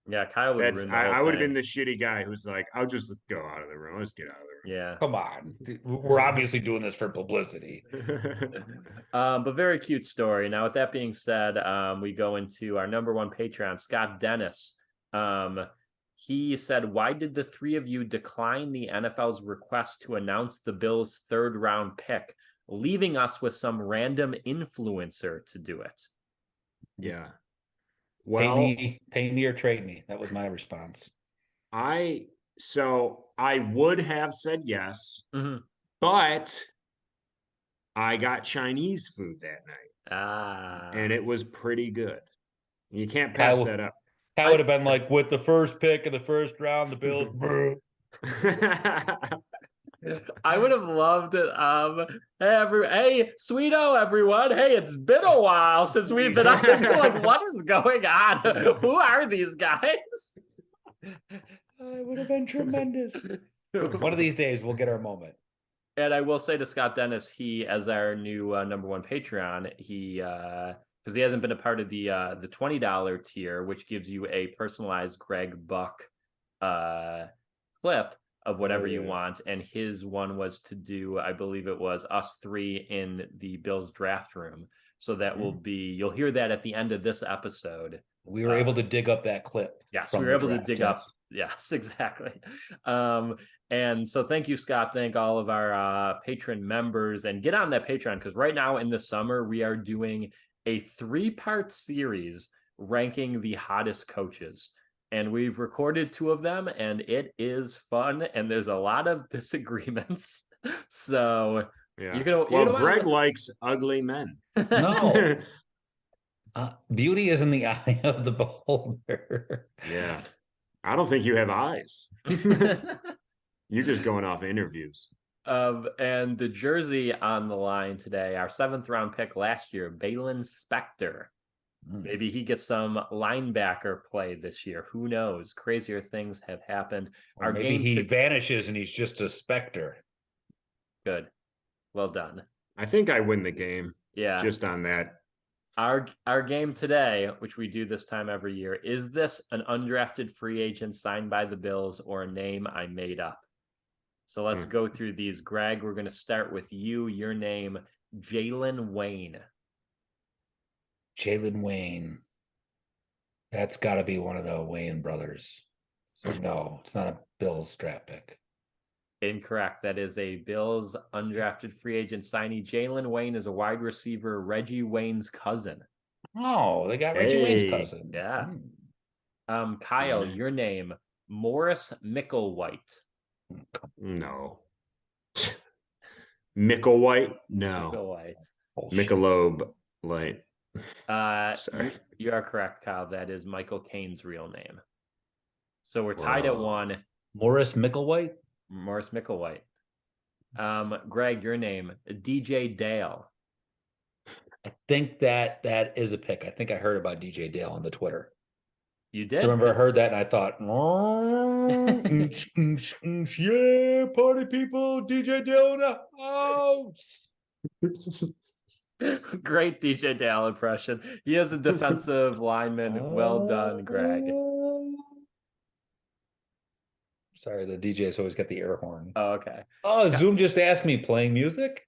C: Yeah, Kyle would
D: That's
C: ruin the whole
D: I would have
C: thing.
D: been the shitty guy who's like, I'll just go out of the room. Let's get out of
C: Yeah.
B: Come on, we're obviously doing this for publicity.
D: the room.
C: But very cute story. Now, with that being said, we go into our number one Patreon, Scott Dennis. He said, "Why did the 3 of you decline the NFL's request to announce the Bills' 3rd round pick, leaving us with some random influencer to do it?"
D: Yeah.
B: Pay
D: Well,
B: me or trade me. That was my response.
D: I would have said yes,
C: Mhm.
D: but I got Chinese food that night,
C: Ah.
D: and it was pretty good. You can't pass that up.
B: I would have been like, with the first pick of the 1st round, the Bills.
C: I would have loved it. Hey, Sweeto, everyone. Hey, it's been a while since we've been up. Like, what is going on? Who are these guys?
B: It would have been tremendous. One of these days, we'll get our moment.
C: And I will say to Scott Dennis, he, as our new number one Patreon, he because he hasn't been a part of the $20 tier, which gives you a personalized Greg Buck clip of whatever you want. And his one was to do, I believe it was us 3 in the Bills draft room. So that will be, you'll hear that at the end of this episode.
B: We were able to dig up that clip.
C: Yes, we were able to dig up. Yes, exactly. And so thank you, Scott. Thank all of our patron members, and get on that Patreon, because right now in the summer, we are doing a 3-part series ranking the hottest coaches. And we've recorded 2 of them, and it is fun. And there's a lot of disagreements. So
D: Yeah.
C: you're
D: Well,
C: gonna
D: Greg likes ugly men.
B: No. Beauty is in the eye of the beholder.
D: Yeah. I don't think you have eyes. You're just going off interviews.
C: And the jersey on the line today, our 7th round pick last year, Balin Spector. Maybe he gets some linebacker play this year. Who knows? Crazier things have happened.
B: Or maybe he vanishes and he's just a specter.
C: Good. Well done.
D: I think I win the game.
C: Yeah.
D: Just on that.
C: Our game today, which we do this time every year, is this an undrafted free agent signed by the Bills or a name I made up? So let's go through these. Greg, we're going to start with you. Your name, Jalen Wayne.
B: Jalen Wayne. That's got to be one of the Wayne brothers. So no, it's not a Bills draft pick.
C: Incorrect. That is a Bills undrafted free agent signee. Jalen Wayne is a wide receiver, Reggie Wayne's cousin.
B: Oh, they got Reggie Wayne's cousin.
C: Yeah. Kyle, your name, Morris Micklewhite.
D: No. Micklewhite? No. Michelob Light. Sorry.
C: You are correct, Kyle. That is Michael Caine's real name. So we're tied at 1.
B: Morris Micklewhite.
C: Morris Micklewhite. Greg, your name, DJ Dale.
B: I think that is a pick. I think I heard about DJ Dale on the Twitter.
C: You
B: So
C: did?
B: I remember I heard that and I thought, yeah, party people, DJ Dale in the house.
C: Great DJ Dale impression. He is a defensive lineman. Well done, Greg.
B: Sorry, the DJ's always got the air horn.
C: Oh, okay.
B: Oh, Zoom just asked me playing music.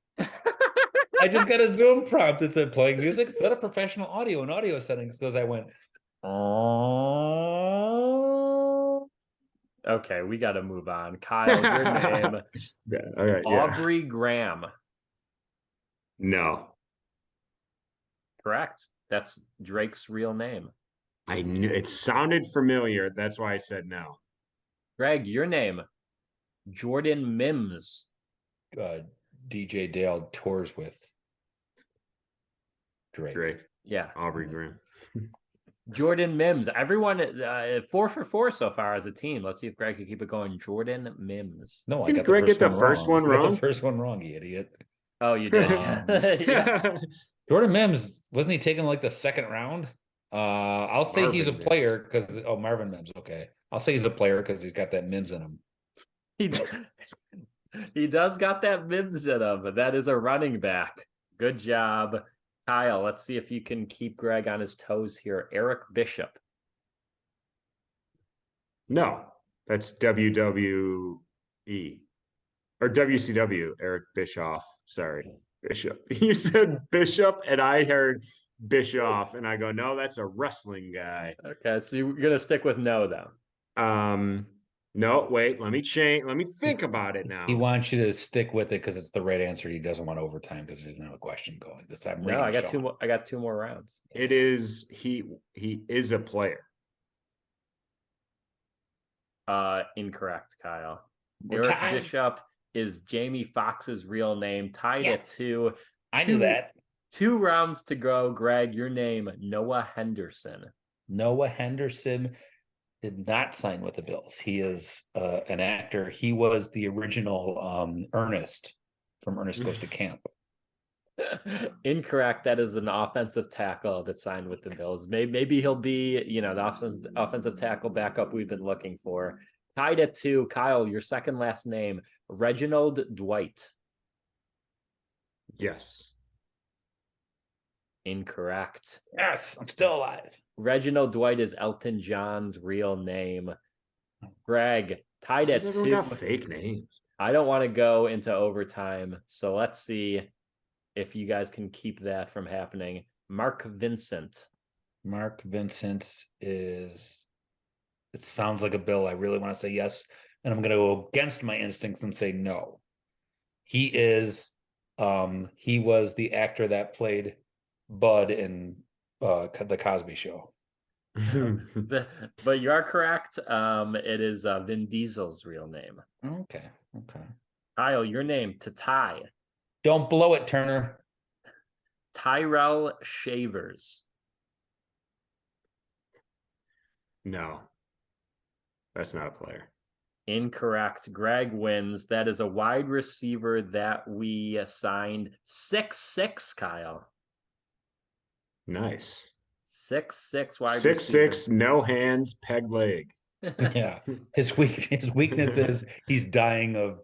B: I just got a Zoom prompt that said playing music. Set up professional audio and audio settings because I went, oh.
C: Okay, we got to move on. Kyle, your name.
D: Yeah, all right. Yeah.
C: Aubrey Graham.
D: No.
C: Correct. That's Drake's real name.
D: I knew it sounded familiar. That's why I said no.
C: Greg, your name. Jordan Mims.
B: DJ Dale tours with Drake.
C: Yeah.
D: Aubrey Graham.
C: Jordan Mims. Everyone 4 for 4 so far as a team. Let's see if Greg can keep it going. Jordan Mims.
B: No, I
D: Didn't
B: got
D: Greg
B: the
D: get the first one
B: I got
D: wrong?
B: the first one wrong, you idiot.
C: Oh, you did. Yeah.
B: Jordan Mims, wasn't he taken like the second round? I'll say he's a
D: Marvin
B: player because Marvin Mims. Okay, I'll say he's a player because he's got that Mims in him.
C: He does got that Mims in him, but that is a running back. Good job, Kyle. Let's see if you can keep Greg on his toes here. Eric Bishop.
D: No, that's WWE or WCW. Eric Bischoff. Sorry, Bishop. You said Bishop, and I heard Bischoff, and I go, no, that's a wrestling guy.
C: Okay, so you're gonna stick with no, though.
D: No, wait, let me change. Let me think about it now.
B: He wants you to stick with it because it's the right answer. He doesn't want overtime because there's no question going. This I'm
C: No, I got
B: Sean.
C: 2 more. I got 2 more rounds.
D: It is he is a player.
C: Incorrect, Kyle.
B: We're
C: Eric
B: tied.
C: Bishop is Jamie Foxx's real name. Tied at
B: Yes.
C: 2.
B: I knew that.
C: 2 rounds to go. Greg, your name, Noah Henderson.
B: Noah Henderson did not sign with the Bills. He is an actor. He was the original Ernest from Ernest Goes to Camp.
C: Incorrect. That is an offensive tackle that signed with the Bills. Maybe he'll be, the offensive tackle backup we've been looking for. Tied at 2. Kyle, your second last name, Reginald Dwight.
D: Yes.
C: Incorrect.
B: Yes, I'm still alive.
C: Reginald Dwight is Elton John's real name. Greg, tied at 2.
D: Got fake names.
C: I don't want to go into overtime, so let's see if you guys can keep that from happening. Mark Vincent.
B: Mark Vincent is, it sounds like a Bill. I really want to say yes, and I'm going to go against my instincts and say no. He is, he was the actor that played Bud in the Cosby Show.
C: But you are correct. It is Vin Diesel's real name.
B: Okay.
C: Kyle, your name, to tie.
B: Don't blow it, Turner.
C: Tyrell Shavers.
D: No, that's not a player.
C: Incorrect. Greg wins. That is a wide receiver that we assigned 6'6", Kyle.
D: Nice.
C: 6'6" wide
D: 6'6", no hands, peg leg.
B: Yeah. His weakness is he's dying of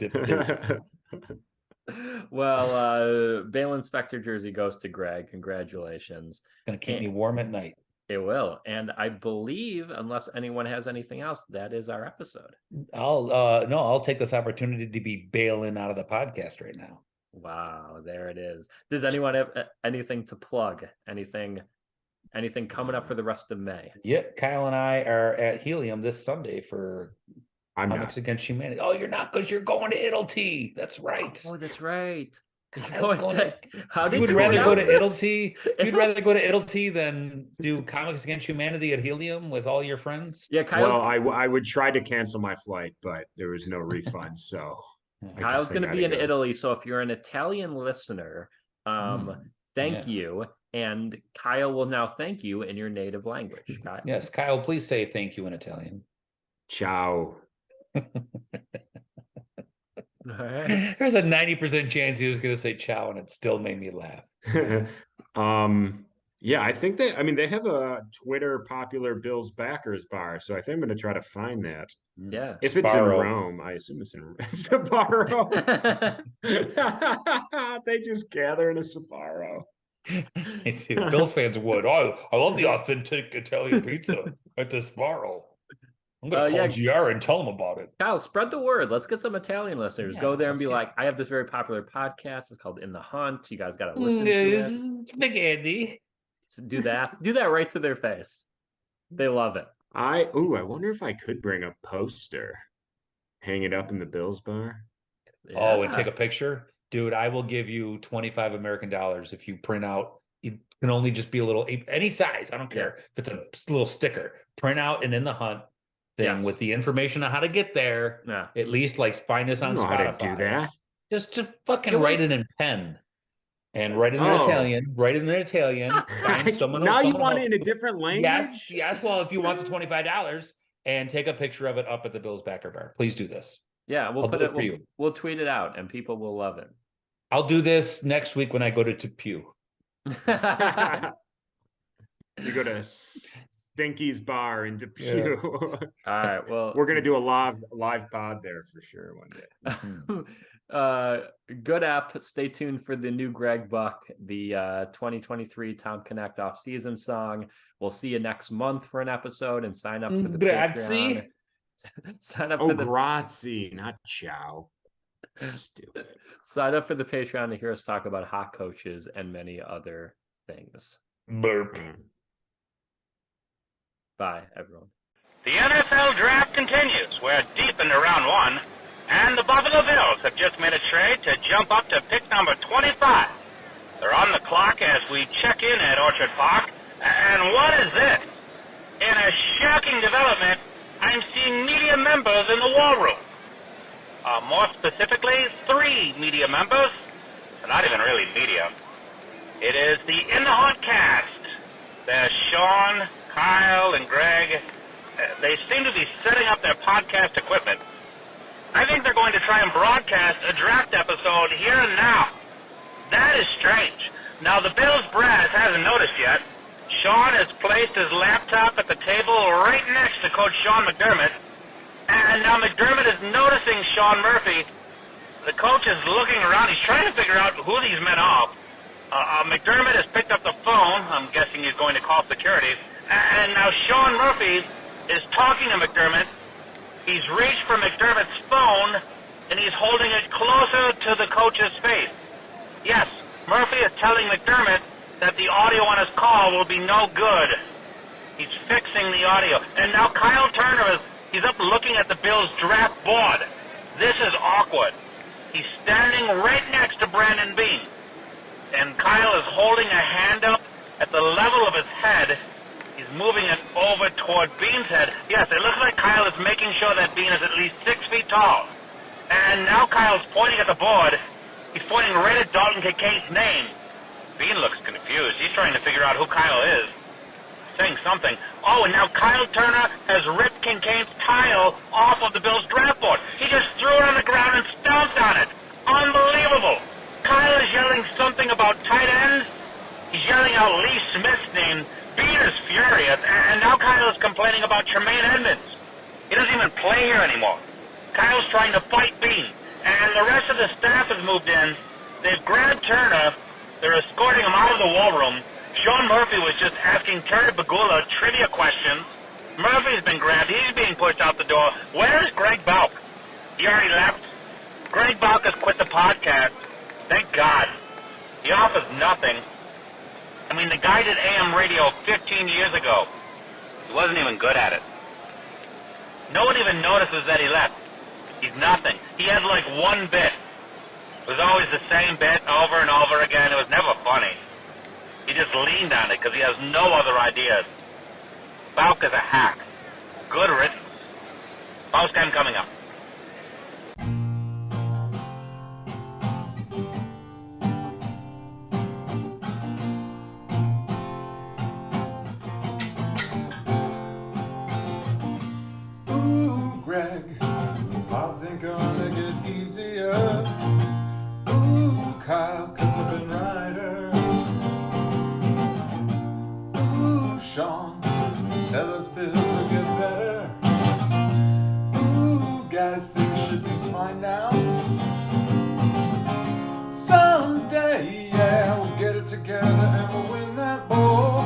C: Well, Bail Inspector jersey goes to Greg. Congratulations.
B: Gonna keep me warm at night.
C: It will. And I believe, unless anyone has anything else, that is our episode.
B: I'll take this opportunity to be bailing out of the podcast right now.
C: Wow, there it is. Does anyone have anything to plug? Anything coming up for the rest of May?
B: Yep, Kyle and I are at Helium this Sunday for
D: I'm
B: Comics
D: not.
B: Against Humanity. Oh, you're not because you're going to Italy. That's right.
C: Oh, that's right.
B: How
C: did
B: would
C: you
B: rather go to
C: pronounce it?
B: Italy? You'd rather go to Italy than do Comics Against Humanity at Helium with all your friends?
C: Yeah,
D: Well, I would try to cancel my flight, but there was no refund, so
C: Kyle's going to be in
D: go.
C: Italy, so if you're an Italian listener, thank you, and Kyle will now thank you in your native language. Kyle.
B: Yes, Kyle, please say thank you in Italian.
D: Ciao.
C: All right.
B: There's a 90% chance he was going to say ciao, and it still made me laugh.
D: Yeah, I think they have a Twitter popular Bills backers bar, so I think I'm gonna try to find that.
C: Yeah.
D: If it's in
B: Sparrow.
D: Rome, I assume it's in Sbarro. They just gather in a Sbarro.
B: Bills fans would. Oh, I love the authentic Italian pizza at the Sparrow. I'm going to call GR and tell him about it.
C: Kyle, spread the word. Let's get some Italian listeners.
B: Yeah,
C: Go there and
B: let's
C: be
B: get-
C: like, I have this very popular podcast. It's called In the Hunt. You guys got to listen to it.
B: Spaghetti.
C: Do that. Do that right to their face. They love it.
D: I wonder if I could bring a poster, hang it up in the Bills bar.
B: Oh, and
C: Yeah.
B: take a picture? Dude, I will give you 25 American dollars if you print out. It can only just be a little, any size. I don't care. If it's a little sticker, print out and In the Hunt thing with the information on how to get there.
C: Yeah.
B: At least like find us
D: I
B: on
D: don't know
B: Spotify.
D: how to do that.
B: Just fucking write it in pen. And write it in Italian. Write it in Italian. Find someone
D: Now you
B: someone
D: want
B: else.
D: it in a different language?
B: Yes. Well, if you want the $25 and take a picture of it up at the Bills backer bar, please do this.
C: Yeah, we'll
B: I'll
C: put
B: do
C: it
B: for you.
C: We'll tweet it out and people will love it.
B: I'll do this next week when I go to Pew.
D: You go to Stinky's bar in Depew.
C: All right. Well,
D: We're gonna do a live pod there for sure one day.
C: Good app. Stay tuned for the new Greg Buck, the 2023 Tom Connect off-season song. We'll see you next month for an episode and sign up for the Patreon. Sign up for the
D: grazie, not ciao. Stupid.
C: Sign up for the Patreon to hear us talk about hot coaches and many other things.
B: Burp.
C: Bye, everyone.
E: The NFL draft continues. We're deep into round one, and the Buffalo Bills have just made a trade to jump up to pick number 25. They're on the clock as we check in at Orchard Park, and what is this? In a shocking development, I'm seeing media members in the war room. More specifically, 3 media members. They're not even really media. It is the In the Hunt cast. There's Sean, Kyle, and Greg. They seem to be setting up their podcast equipment. I think they're going to try and broadcast a draft episode here and now. That is strange. Now, the Bills brass hasn't noticed yet. Sean has placed his laptop at the table right next to Coach Sean McDermott. And now McDermott is noticing Sean Murphy. The coach is looking around. He's trying to figure out who these men are. McDermott has picked up the phone. I'm guessing he's going to call security. And now Sean Murphy is talking to McDermott. He's reached for McDermott's phone, and he's holding it closer to the coach's face. Yes, Murphy is telling McDermott that the audio on his call will be no good. He's fixing the audio. And now Kyle Turner he's up looking at the Bills' draft board. This is awkward. He's standing right next to Brandon Bean. And Kyle is holding a hand up at the level of his head. He's moving it over toward Bean's head. Yes, it looks like Kyle is making sure that Bean is at least 6 feet tall. And now Kyle's pointing at the board. He's pointing right at Dalton Kincaid's name. Bean looks confused. He's trying to figure out who Kyle is. Saying something. Oh, and now Kyle Turner has ripped Kincaid's tile off of the Bills' draft board. He just threw it on the ground and stomped on it. Unbelievable. Kyle is yelling something about tight ends. He's yelling out Lee Smith's name. Bean is furious, and now Kyle is complaining about Tremaine Edmonds. He doesn't even play here anymore. Kyle's trying to fight Bean, and the rest of the staff has moved in. They've grabbed Turner. They're escorting him out of the war room. Sean Murphy was just asking Terry Bagula trivia questions. Murphy's been grabbed. He's being pushed out the door. Where's Greg Bauk? He already left. Greg Bauk has quit the podcast. Thank God. He offers nothing. I mean, the guy did AM radio 15 years ago. He wasn't even good at it. No one even notices that he left. He's nothing. He had like one bit. It was always the same bit over and over again. It was never funny. He just leaned on it because he has no other ideas. Bauk is a hack. Good riddance. Post time coming up.
F: Ooh, Greg, odds ain't gonna get easier. Ooh, Kyle could have been Ryder. Ooh, Sean, tell us Bills will get better. Ooh, guys think should be fine now. Someday, yeah, we'll get it together and we'll win that ball.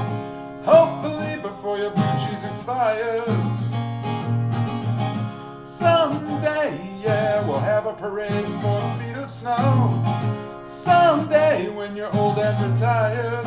F: Hopefully before your blue cheese expires. Someday, yeah, we'll have a parade 4 feet of snow. Someday when you're old and retired.